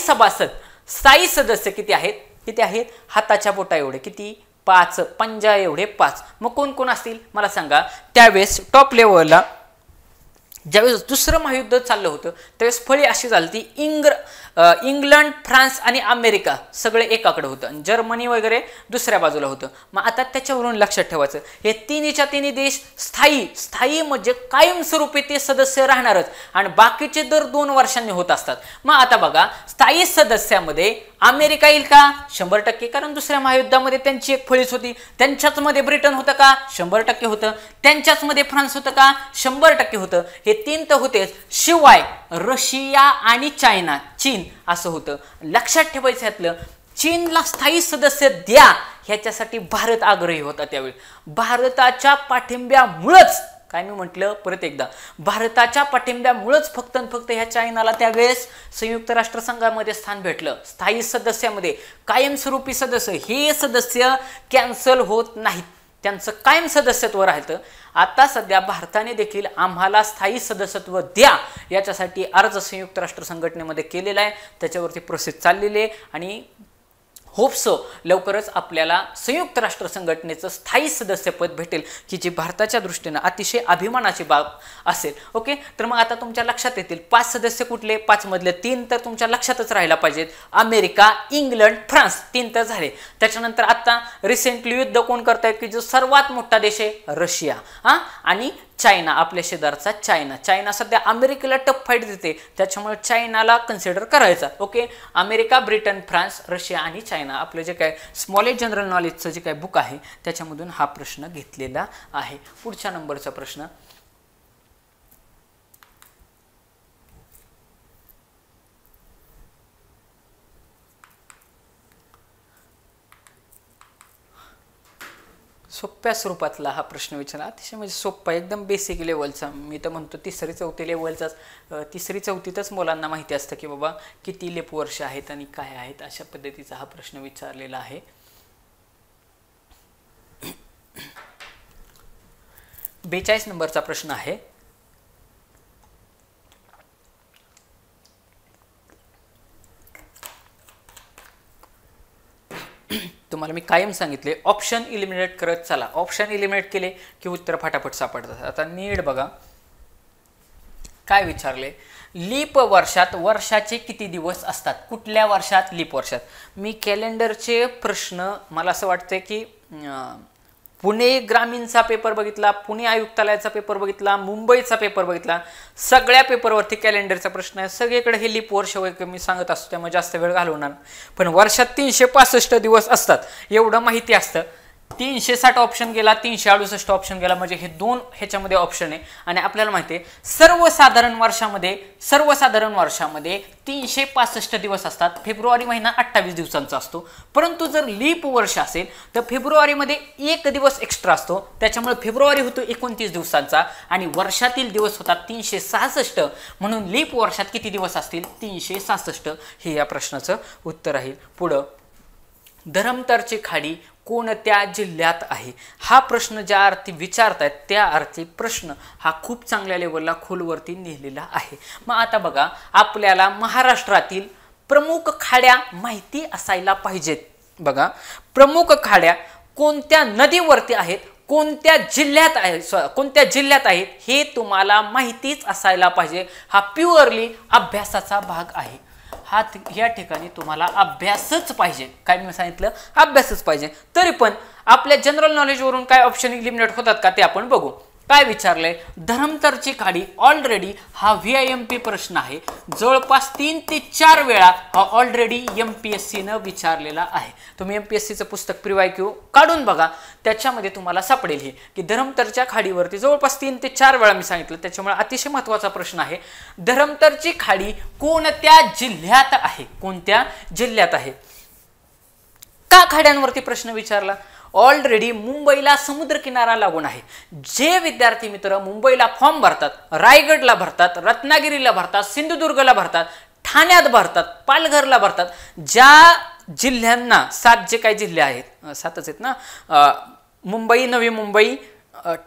सदस्य किती आहेत, हाताच्या बोटा एवढे, किती, 5, पंजा एवढे 5. मग कोण कोण असतील मला सांगा. त्यावेळेस टॉप लेवलला ज्यावेळेस दुसरं महायुद्ध चाललं होतं त्यावेळेस फळी अशी झाली ती इंग्लंड, फ्रान्स आणि अमेरिका सगळे एकाकडे होतं आणि जर्मनी वगैरे दुसऱ्या बाजूला होतं. मग आता त्याच्यावरून लक्षात ठेवायचं, हे तिन्ही देश स्थायी म्हणजे कायमस्वरूपी ते सदस्य राहणारच आणि बाकीचे दर 2 वर्षांनी होत असतात. मग आता बघा, स्थायी सदस्यामध्ये अमेरिका येईल का, 100%, कारण दुसऱ्या महायुद्धामध्ये त्यांची एक फळीच होती. त्यांच्याच मध्ये ब्रिटन होतं का, 100% होतं. त्यांच्याच मध्ये फ्रान्स होतं का, 100% होतं. हे 3 तर होतेच, शिवाय रशिया आणि चीन असं होतं. लक्षात ठेवायचं यातलं, चीनला स्थायी सदस्य द्या ह्याच्यासाठी भारत आग्रही होता. त्यावेळी भारताच्या पाठिंब्यामुळेच, काय मी म्हटलं परत एकदा, भारताच्या पाठिंब्यामुळेच फक्त ह्या चायनाला त्यावेळेस संयुक्त राष्ट्र संघामध्ये स्थान भेटलं. स्थायी सदस्यामध्ये कायमस्वरूपी सदस्य, हे सदस्य कॅन्सल होत नाहीत, त्यांचं कायम सदस्यत्व राहतं. आता सध्या भारताने देखील आम्हाला स्थायी सदस्यत्व द्या याच्यासाठी अर्ज संयुक्त राष्ट्र संघटनेमध्ये केलेला आहे. त्याच्यावरती प्रोसेस चाललेली आहे आणि होप्सो लवकरच आपल्याला संयुक्त राष्ट्र संघटनेचं स्थायी सदस्यपद भेटेल, की जी भारताच्या दृष्टीने अतिशय अभिमानाची बाब असेल. ओके, तर मग आता तुमच्या लक्षात येतील 5 सदस्य कुठले, 5 मधले 3 तर तुमच्या लक्षातच राहायला पाहिजेत. अमेरिका, इंग्लंड, फ्रान्स 3 तर झाले. त्याच्यानंतर आता रिसेंटली युद्ध कोण करतायत, की जो सर्वात मोठा देश आहे रशिया, आणि चायना, आपल्या शेजारचा चायना. चायना सध्या अमेरिकेला टफ फाईट देते, त्याच्यामुळे चायनाला कन्सिडर करायचा. Okay, America, Britain, France, Russia आणि चायना. आपलं जे काय स्मॉलेस्ट जनरल नॉलेजचं जे काय बुक आहे त्याच्यामधून हा प्रश्न घेतलेला आहे. पुढच्या नंबरचा प्रश्न, सोप्या स्वरूपातला हा प्रश्न विचारला. अतिशय म्हणजे सोप्पा, एकदम बेसिक लेवलचा. मी तर म्हणतो तिसरी चौथी लेवलचाच, तिसरी चौथीतच मुलांना माहिती असतं की बाबा किती लेप वर्ष आहेत आणि काय आहेत. अशा पद्धतीचा हा प्रश्न विचारलेला आहे. 42 नंबरचा प्रश्न आहे. तुम्हाला मी कायम सांगितले ऑप्शन इलिमिनेट करत चला. ऑप्शन इलिमिनेट केले की उत्तर फटाफट सापडतात. आता नीट बघा काय विचारले. लीप वर्षात वर्षाचे किती दिवस असतात? कुठल्या वर्षात? लीप वर्षात. मी कॅलेंडरचे प्रश्न, मला असं वाटतंय की पुणे ग्रामीणचा पेपर बघितला, पुणे आयुक्तालयाचा पेपर बघितला, मुंबईचा पेपर बघितला, सगळ्या पेपरवरती कॅलेंडरचा प्रश्न आहे. सगळीकडे हे लीप वर्ष वगैरे मी सांगत असतो, त्यामुळे जास्त वेळ घालवणार. पण वर्षात 365 दिवस असतात एवढं माहिती असतं. 360 ऑप्शन गेला, 368 ऑप्शन गेला, म्हणजे हे दोन ह्याच्यामध्ये ऑप्शन आहे. आणि आपल्याला माहिती आहे सर्वसाधारण वर्षामध्ये 365 दिवस असतात. फेब्रुवारी महिना 28 दिवसांचा असतो. परंतु जर लीप वर्ष असेल तर फेब्रुवारीमध्ये 1 दिवस एक्स्ट्रा असतो, त्याच्यामुळे फेब्रुवारी होतो 29 दिवसांचा आणि वर्षातील दिवस होतात 366. म्हणून लीप वर्षात किती दिवस असतील? 366. हे या प्रश्नाचं उत्तर आहे. पुढं, धरमतरची खाडी कोणत्या जिल्ह्यात आहे? हा प्रश्न ज्या अर्थी विचारतायत त्या अर्थी प्रश्न हा खूप चांगल्या लेवलला खोलवरती लिहिलेला आहे. मग आता बघा, आपल्याला महाराष्ट्रातील प्रमुख खाड्या माहिती असायला पाहिजेत. बघा, प्रमुख खाड्या कोणत्या नदीवरती आहेत, कोणत्या जिल्ह्यात आहेत हे तुम्हाला माहितीच असायला पाहिजे. हा प्युअरली अभ्यासाचा भाग आहे. या ठिकाणी तुम्हाला अभ्यासच पाहिजे. काय मी सांगितलं? अभ्यासच पाहिजे. तरी पण आपल्या जनरल नॉलेजवरून काय ऑप्शन इलिमिनेट होतात का ते आपण बघू. काय विचारलंय? धरमतरची खाडी. ऑलरेडी हा VIMP प्रश्न आहे. जवळपास 3 ते 4 वेळा हा ऑलरेडी MPSCनं विचारलेला आहे. तुम्ही MPSCचं पुस्तक प्रिवायक्यू काढून बघा, त्याच्यामध्ये तुम्हाला सापडेल हे की धरमतरच्या खाडीवरती जवळपास 3 ते 4 वेळा मी सांगितलं. त्याच्यामुळे अतिशय महत्त्वाचा प्रश्न आहे. धरमतरची खाडी कोणत्या जिल्ह्यात आहे? कोणत्या जिल्ह्यात आहे? का खाड्यांवरती प्रश्न विचारला? ऑलरेडी मुंबईला समुद्रकिनारा लागून आहे. जे विद्यार्थी मित्र मुंबईला फॉर्म भरतात, रायगडला भरतात, रत्नागिरीला भरतात, सिंधुदुर्गला भरतात, ठाण्यात भरतात, पालघरला भरतात, ज्या जिल्ह्यांना 7 जे काही जिल्हे आहेत, 7च आहेत ना, मुंबई, नवी मुंबई,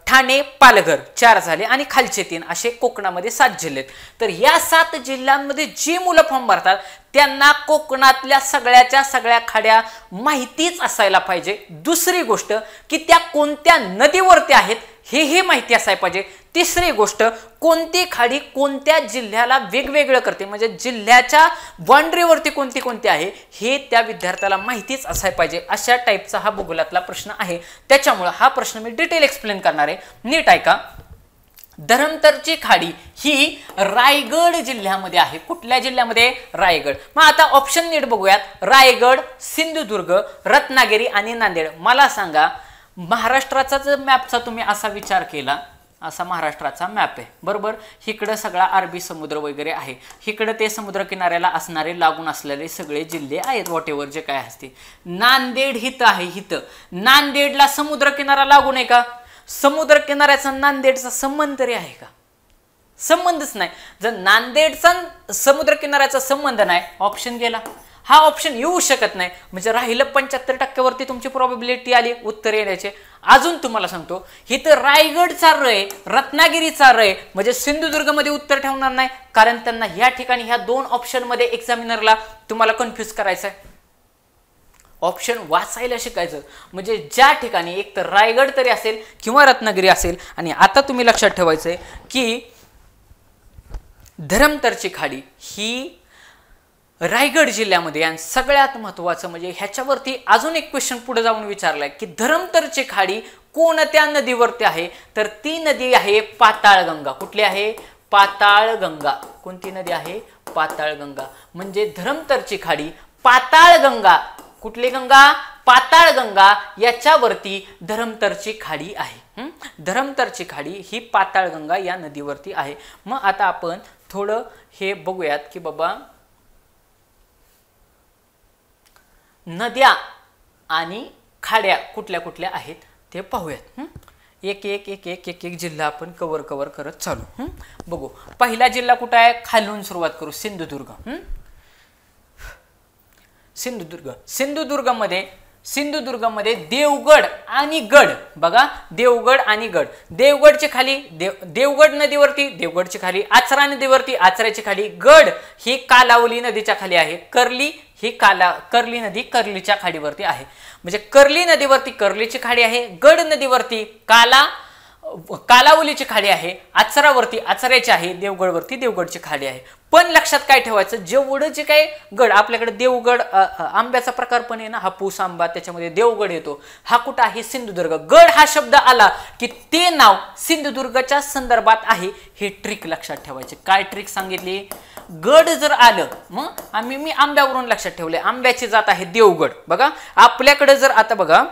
ठाणे, पालघर 4 झाले आणि खालचे 3 असे कोकणामध्ये 7 जिल्हे आहेत. तर या 7 जिल्ह्यांमध्ये जी मुलं फॉर्म भरतात त्यांना कोकणातल्या सगळ्या खाड्या माहितीच असायला पाहिजे. दुसरी गोष्ट की त्या कोणत्या नदीवरती आहेत हे माहिती असायला पाहिजे. तिसरी गोष्ट, कोणती खाडी कोणत्या जिल्ह्याला वेगवेगळं करते, म्हणजे जिल्ह्याच्या बाउंड्रीवरती कोणती आहे हे त्या विद्यार्थ्याला माहितीच असायला पाहिजे. अशा टाईपचा हा भूगोलातला प्रश्न आहे. त्याच्यामुळे हा प्रश्न मी डिटेल एक्सप्लेन करणार आहे. नीट ऐका. धरमतरची खाडी ही रायगड जिल्ह्यामध्ये आहे. कुठल्या जिल्ह्यामध्ये? रायगड. मग आता ऑप्शन नीट बघूयात. रायगड, सिंधुदुर्ग, रत्नागिरी आणि नांदेड. मला सांगा, महाराष्ट्राचा जर मॅपचा तुम्ही असा विचार केला, असा महाराष्ट्राचा मॅप आहे बरोबर. इकडं सगळा अरबी समुद्र वगैरे आहे, इकडं ते समुद्र किनाऱ्याला असणारे लागून असलेले सगळे जिल्हे आहेत, वॉटेवर जे काय असते. नांदेड हिथं आहे. हिथं नांदेडला समुद्र किनारा लागून आहे का? समुद्र किनाऱ्याचा नांदेडचा संबंध तरी आहे का? संबंधच नाही. जर नांदेडचा समुद्र किनाऱ्याचा संबंध नाही, ऑप्शन गेला. हा ऑप्शन येऊ शकत नाही. म्हणजे राहिलं 75% वरती तुमची प्रोबॅबिलिटी आली उत्तर येण्याचे. अजून तुम्हाला सांगतो, इथं रायगडचा रय, रत्नागिरीचा रय, म्हणजे सिंधुदुर्गमध्ये उत्तर ठेवणार नाही, कारण त्यांना या ठिकाणी ह्या 2 ऑप्शनमध्ये एक्झामिनरला तुम्हाला कन्फ्यूज करायचं आहे. ऑप्शन वाचायला शिकायचं. म्हणजे ज्या ठिकाणी एक तर रायगड तरी असेल किंवा रत्नागिरी असेल. आणि आता तुम्ही लक्षात ठेवायचंय की धरमतरची खाडी ही रायगड जिल्ह्यामध्ये आणि सगळ्यात महत्त्वाचं म्हणजे ह्याच्यावरती अजून एक क्वेश्चन पुढे जाऊन विचारलाय की धरमतरची खाडी कोणत्या नदीवरती आहे, तर ती नदी आहे पाताळगंगा. कुठली आहे? पाताळगंगा. कोणती नदी आहे? पाताळगंगा. म्हणजे धरमतरची खाडी पाताळगंगा. कुठली गंगा? पाताळगंगा. याच्यावरती धरमतरची खाडी आहे. धरमतरची खाडी ही पाताळगंगा या नदीवरती आहे. मग आता आपण थोडं हे बघूयात की बाबा नद्या आणि खाड्या कुठल्या कुठल्या आहेत ते पाहूयात. एक एक एक एक एक एक जिल्हा आपण कवर करत चालू बघू. पहिला जिल्हा कुठं आहे? खालून सुरुवात करू. सिंधुदुर्ग. सिंधुदुर्गमध्ये देवगड आणि गड. बघा, देवगड आणि गड. देवगडच्या खाली देवगड नदीवरती, देवगडच्या खाली आचरा नदीवरती, आचऱ्याच्या खाली गड ही कालावली नदीच्या खाली आहे. कर्ली ही कर्ली नदी कर्लीच्या खाडीवरती आहे. म्हणजे कर्ली नदीवरती कर्लीची खाडी आहे, गड नदीवरती कालावलीची खाडी आहे, आचरावरती आचऱ्याची आहे, देवगडवरती देवगडची खाडी आहे. पण लक्षात काय ठेवायचं, जेवढं जे काय गड आपल्याकडे देवगड आंब्याचा प्रकार पण आहे ना, हापूस आंबा, त्याच्यामध्ये देवगड येतो. हा कुठं आहे? सिंधुदुर्ग. गड हा शब्द आला की ते नाव सिंधुदुर्गच्या संदर्भात आहे. हे ट्रिक लक्षात ठेवायचे. काय ट्रिक सांगितली? गड जर आलं, मग मी आंब्यावरून लक्षात ठेवले, आंब्याची जात आहे देवगड. बघा आपल्याकडे जर आता बघा,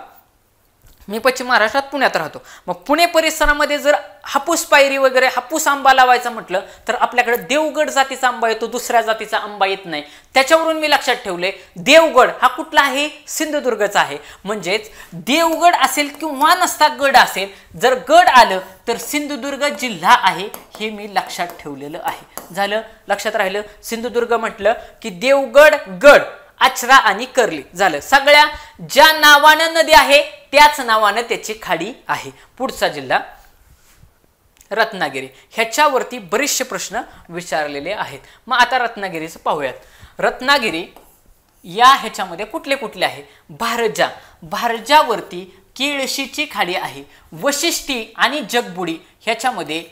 मी पश्चिम महाराष्ट्रात पुण्यात राहतो. मग पुणे परिसरामध्ये जर हापूस पायरी वगैरे हापूस आंबा लावायचा म्हटलं तर आपल्याकडे देवगड जातीचा आंबा येतो, दुसऱ्या जातीचा आंबा येत नाही. त्याच्यावरून मी लक्षात ठेवले देवगड हा कुठला आहे? सिंधुदुर्गचा आहे. म्हणजेच देवगड असेल किंवा नसता गड असेल, जर गड आलं तर सिंधुदुर्ग जिल्हा आहे, हे मी लक्षात ठेवलेलं आहे. झालं, लक्षात राहिलं. सिंधुदुर्ग म्हटलं की देवगड, गड, आचरा आणि कर्ली झालं. सगळ्या ज्या नावानं नदी आहे त्याच नावानं त्याची खाडी आहे. पुढचा जिल्हा रत्नागिरी. ह्याच्यावरती बरेचसे प्रश्न विचारलेले आहेत. मग आता रत्नागिरीचं पाहूयात. रत्नागिरी या ह्याच्यामध्ये कुठले कुठले आहे? भारजा. भारजावरती केळशीची खाडी आहे. वशिष्ठी आणि जगबुडी ह्याच्यामध्ये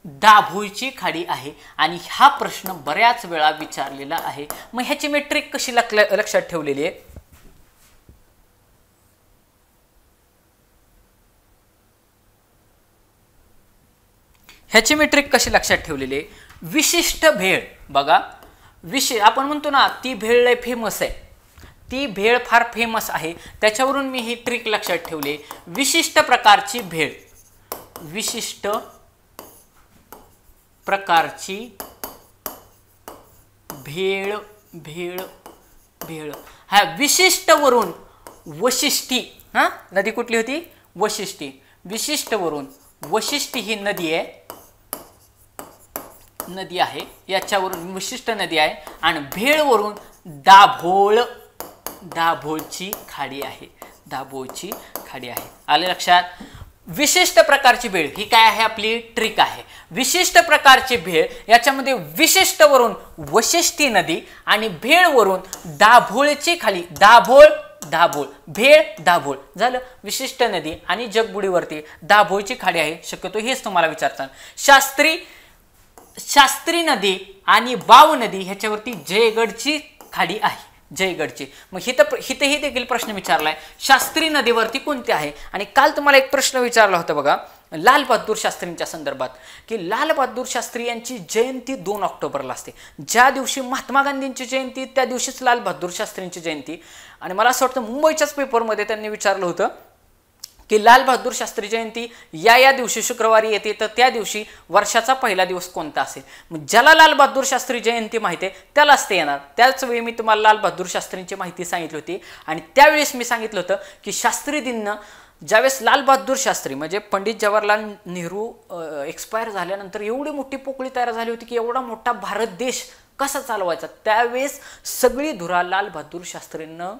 दाभोळची खाडी आहे. आणि हा प्रश्न बऱ्याच वेळा विचारलेला आहे. मग ह्याची मी ट्रिक कशी लक्षात ठेवलेली आहे? ह्याची मी ट्रिक कशी लक्षात ठेवलेली आहे? विशिष्ट भेळ. बघा, आपण म्हणतो ना ती भेळ लय फेमस आहे, ती भेळ फार फेमस आहे, त्याच्यावरून मी ही ट्रिक लक्षात ठेवली. विशिष्ट प्रकारची भेळ, विशिष्ट प्रकारची भेळ भेळ भेळ. हा विशिष्ट वरून वशिष्ठी. हा नदी कुठली होती? वशिष्ठी. विशिष्ट वरून वशिष्ठी ही नदी आहे, याच्यावरून विशिष्ट नदी आहे. आणि भेळ वरून दाभोळ, दाभोळची खाडी आहे, दाभोळची खाडी आहे. आले लक्षात? विशिष्ट प्रकारची भेळ ही काय आहे? आपली ट्रिक आहे. विशिष्ट प्रकारची भेळ याच्यामध्ये विशिष्ट वरून वशिष्ठी नदी आणि भेळ वरून दाभोळची खाली, दाभोळ दाभोळ, भेळ दाभोळ झालं. विशिष्ट नदी आणि जगबुडीवरती दाभोळची खाडी आहे. शक्यतो हेच तुम्हाला विचारतात. शास्त्री नदी आणि बाव नदी ह्याच्यावरती जयगडची खाडी आहे, जयगडची. मग हिथेही देखील प्रश्न विचारलाय, शास्त्री नदीवरती कोणते आहे? आणि काल तुम्हाला एक प्रश्न विचारला होता बघा लाल बहादूर शास्त्रींच्या संदर्भात, की लाल बहादूर शास्त्री यांची जयंती 2 ऑक्टोबरला असते. ज्या दिवशी महात्मा गांधींची जयंती त्या दिवशीच लाल बहादूर शास्त्रींची जयंती. आणि मला असं वाटतं मुंबईच्याच पेपरमध्ये त्यांनी विचारलं होतं की लाल बहादूर शास्त्री जयंती या दिवशी शुक्रवारी येते, तर त्या दिवशी वर्षाचा पहिला दिवस कोणता असेल? मग ज्याला लाल बहादूर शास्त्री जयंती माहिती आहे त्यालाच ते येणार. त्याच वेळी मी तुम्हाला लाल बहादूर शास्त्रींची माहिती सांगितली होती. आणि त्यावेळेस मी सांगितलं होतं की शास्त्री दिन ज्यावेळेस लाल बहादूर शास्त्री म्हणजे पंडित जवाहरलाल नेहरू एक्सपायर झाल्यानंतर एवढी मोठी पोकळी तयार झाली होती की एवढा मोठा भारत देश कसा चालवायचा, त्यावेळेस सगळी धुरा लाल बहादूर शास्त्रींनं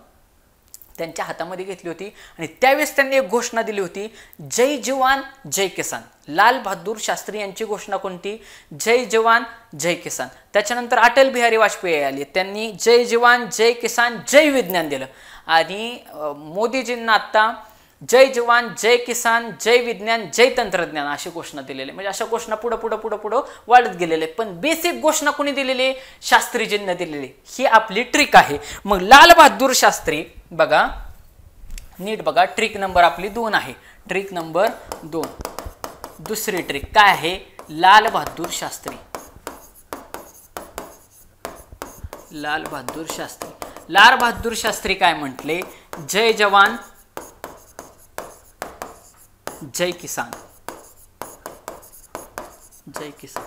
त्यांच्या हातामध्ये घेतली होती. आणि त्यावेळेस त्यांनी एक घोषणा दिली होती, जय जवान जय किसान. लाल बहादूर शास्त्री यांची घोषणा कोणती? जय जवान जय किसान. त्याच्यानंतर अटल बिहारी वाजपेयी आले, त्यांनी जय जवान जय किसान जय विज्ञान दिलं. आणि मोदीजींना आता जय जवान, जय किसान, जय विज्ञान, जय तंत्रज्ञान अशी घोषणा दिलेली. म्हणजे अशा घोषणा पुढे पुढे पुढे पुढे वाढत गेलेले. पण बेसिक घोषणा कोणी दिलेली? शास्त्रीजींनी दिलेली. ही आपली ट्रिक आहे. मग लाल बहादूर शास्त्री बघा, नीट बघा, ट्रिक नंबर आपली 2 आहे. Trick number 2. दुसरी ट्रिक काय आहे? लाल बहादूर शास्त्री. लाल बहादूर शास्त्री. लाल बहादूर शास्त्री काय म्हटले? जय जवान, जय किसान. जय किसान.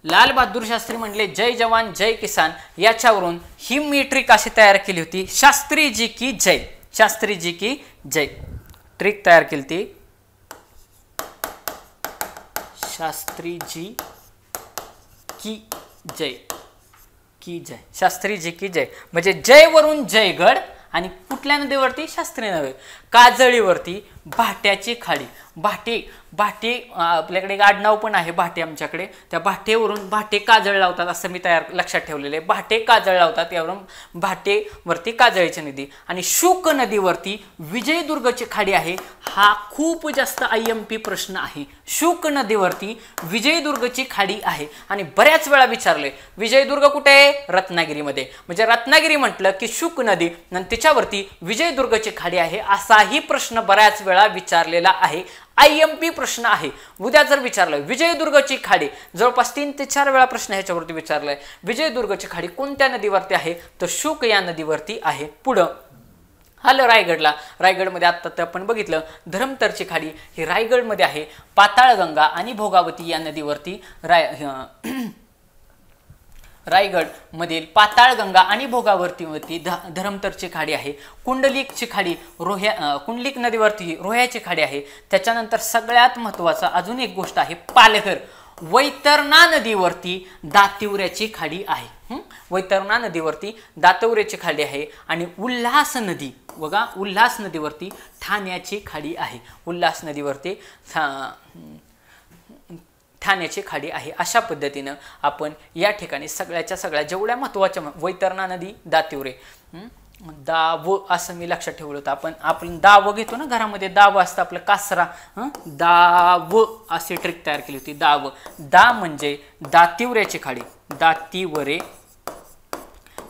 लाल बहादूर शास्त्री म्हटले जय जवान, जय किसान. याच्यावरून ही मी ट्रिक अशी तयार केली होती, शास्त्री जी की जय. शास्त्री जी की जय ट्रिक तयार केली ती. शास्त्री जी की जय, की जय. शास्त्री जी की जय म्हणजे जय वरून जयगड आणि कुठल्या नदीवरती? शास्त्री नदी. काजळीवरती भाट्याची खाडी. भाटे आपल्याकडे एक आडनाव पण आहे भाटे आमच्याकडे. त्या भाटेवरून भाटे काजळ लावतात असं मी लक्षात ठेवलेलं आहे. भाटे काजळ लावतात, यावरून भाटेवरती काजळीची नदी. आणि शुक नदीवरती विजयदुर्गची खाडी आहे. हा खूप जास्त IMP प्रश्न आहे. शुक नदीवरती विजयदुर्गची खाडी आहे आणि बऱ्याच वेळा विचारले विजयदुर्ग कुठे आहे? रत्नागिरीमध्ये. म्हणजे रत्नागिरी म्हटलं की शुक नदी आणि त्याच्यावरती विजयदुर्गची खाडी आहे असाही प्रश्न बऱ्याच वेळा विचारलेला आहे. IMP प्रश्न आहे. उद्या जर विचारलं विजयदुर्गची खाडी, जवळपास 3 ते 4 वेळा प्रश्न ह्याच्यावरती विचारलाय. विजयदुर्गची खाडी कोणत्या नदीवरती आहे? तर शुक या नदीवरती आहे. पुढं आलं रायगडला. रायगडमध्ये आता आपण बघितलं धरमतरची खाडी ही रायगडमध्ये आहे. पाताळगंगा आणि भोगावती या नदीवरती रायगड मधील पाताळगंगा आणि भोगावतीवरती धरमतरची खाडी आहे. कुंडलिकची खाडी कुंडलिक नदीवरती रोह्याची खाडी आहे. त्याच्यानंतर सगळ्यात महत्त्वाचा अजून एक गोष्ट आहे, पालघर. वैतरणा नदीवरती दातिवऱ्याची खाडी आहे. वैतरणा नदीवरती दातिवऱ्याची खाडी आहे. आणि उल्हास नदी बघा, उल्हास नदीवरती ठाण्याची खाडी आहे. उल्हास नदीवरती ठाण्याची खाडी आहे. अशा पद्धतीनं आपण या ठिकाणी सगळ्याच्या सगळ्या जेवढ्या महत्त्वाच्या वैतरणा नदी, दातिवरे, दाव असं मी लक्षात ठेवलं होतं. आपण दाव घेतो ना घरामध्ये, दाव असतं आपलं कासरा, दाव अशी ट्रिक तयार केली होती. दा म्हणजे दातिवऱ्याची खाडी, दातिवरे,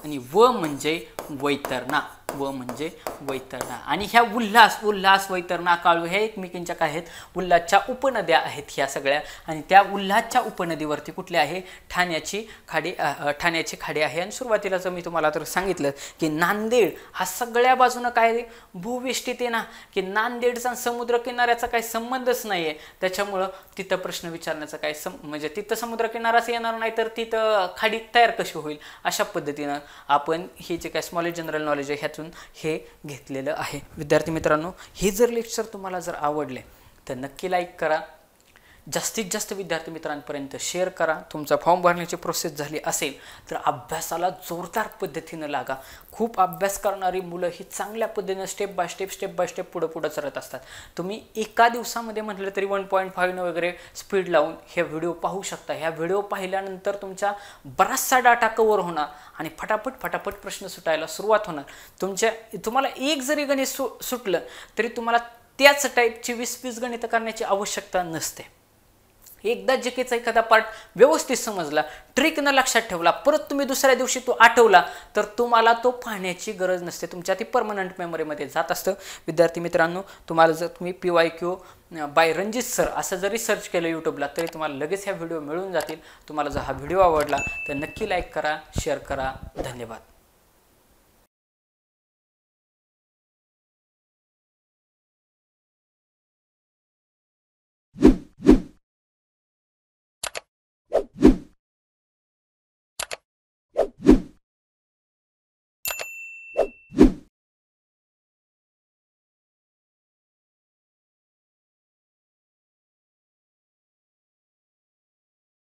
आणि व म्हणजे वैतरणा, व म्हणजे वैतरणा. आणि ह्या उल्हास, वैतरणा, काळू ह्या एकमेकींच्या काय आहेत? उल्हासच्या उपनद्या आहेत ह्या सगळ्या. आणि त्या उल्हासच्या उपनदीवरती कुठल्या आहे? ठाण्याची खाडी आहे. आणि सुरुवातीला जर मी तुम्हाला तर सांगितलं की नांदेड हा सगळ्या बाजूनं काय भूविष्ठित आहे ना, की नांदेडचा समुद्र किनाऱ्याचा काही संबंधच नाही आहे. त्याच्यामुळं तिथं प्रश्न विचारण्याचा काय म्हणजे तिथं समुद्र किनाराच येणार नाही तर तिथं खाडी तयार कशी होईल? अशा पद्धतीनं आपण हे जे काय स्मॉल जनरल नॉलेज आहे ह्यातून हे घेतलेलं आहे. विद्यार्थी मित्रांनो, हे जर लेक्चर तुम्हाला जर आवडले तर नक्की लाईक करा, जास्तीत जास्त विद्यार्थी मित्रांपर्यंत शेअर करा. तुमचा फॉर्म भरण्याची प्रोसेस झाली असेल तर अभ्यासाला जोरदार पद्धतीनं लागा. खूप अभ्यास करणारी मुलं ही चांगल्या पद्धतीनं स्टेप बाय स्टेप पुढे चालत असतात. तुम्ही एका दिवसामध्ये म्हटलं तरी 1.5 वगैरे स्पीड लावून हे व्हिडिओ पाहू शकता. ह्या व्हिडिओ पाहिल्यानंतर तुमचा बराचसा डाटा कव्हर होणार आणि फटाफट प्रश्न सुटायला सुरुवात होणार. तुम्हाला एक जरी गणित सुटलं तरी तुम्हाला त्याच टाईपची 20 गणितं करण्याची आवश्यकता नसते. एकदा जीकेचा एखादा पार्ट व्यवस्थित समजला, ट्रिक न लक्षात ठेवला, परत तुम्ही दुसऱ्या दिवशी तो आठवला तर तुम्हाला तो पाहण्याची गरज नसते. तुमच्या ती परमनंट मेमरीमध्ये जात असतं. विद्यार्थी मित्रांनो, तुम्हाला जर तुम्ही PYQ बाय रणजित सर असं जरी सर्च केलं यूट्यूबला तरी तुम्हाला लगेच ह्या व्हिडिओ मिळून जातील. तुम्हाला जर हा व्हिडिओ आवडला तर नक्की लाईक करा, शेअर करा. धन्यवाद.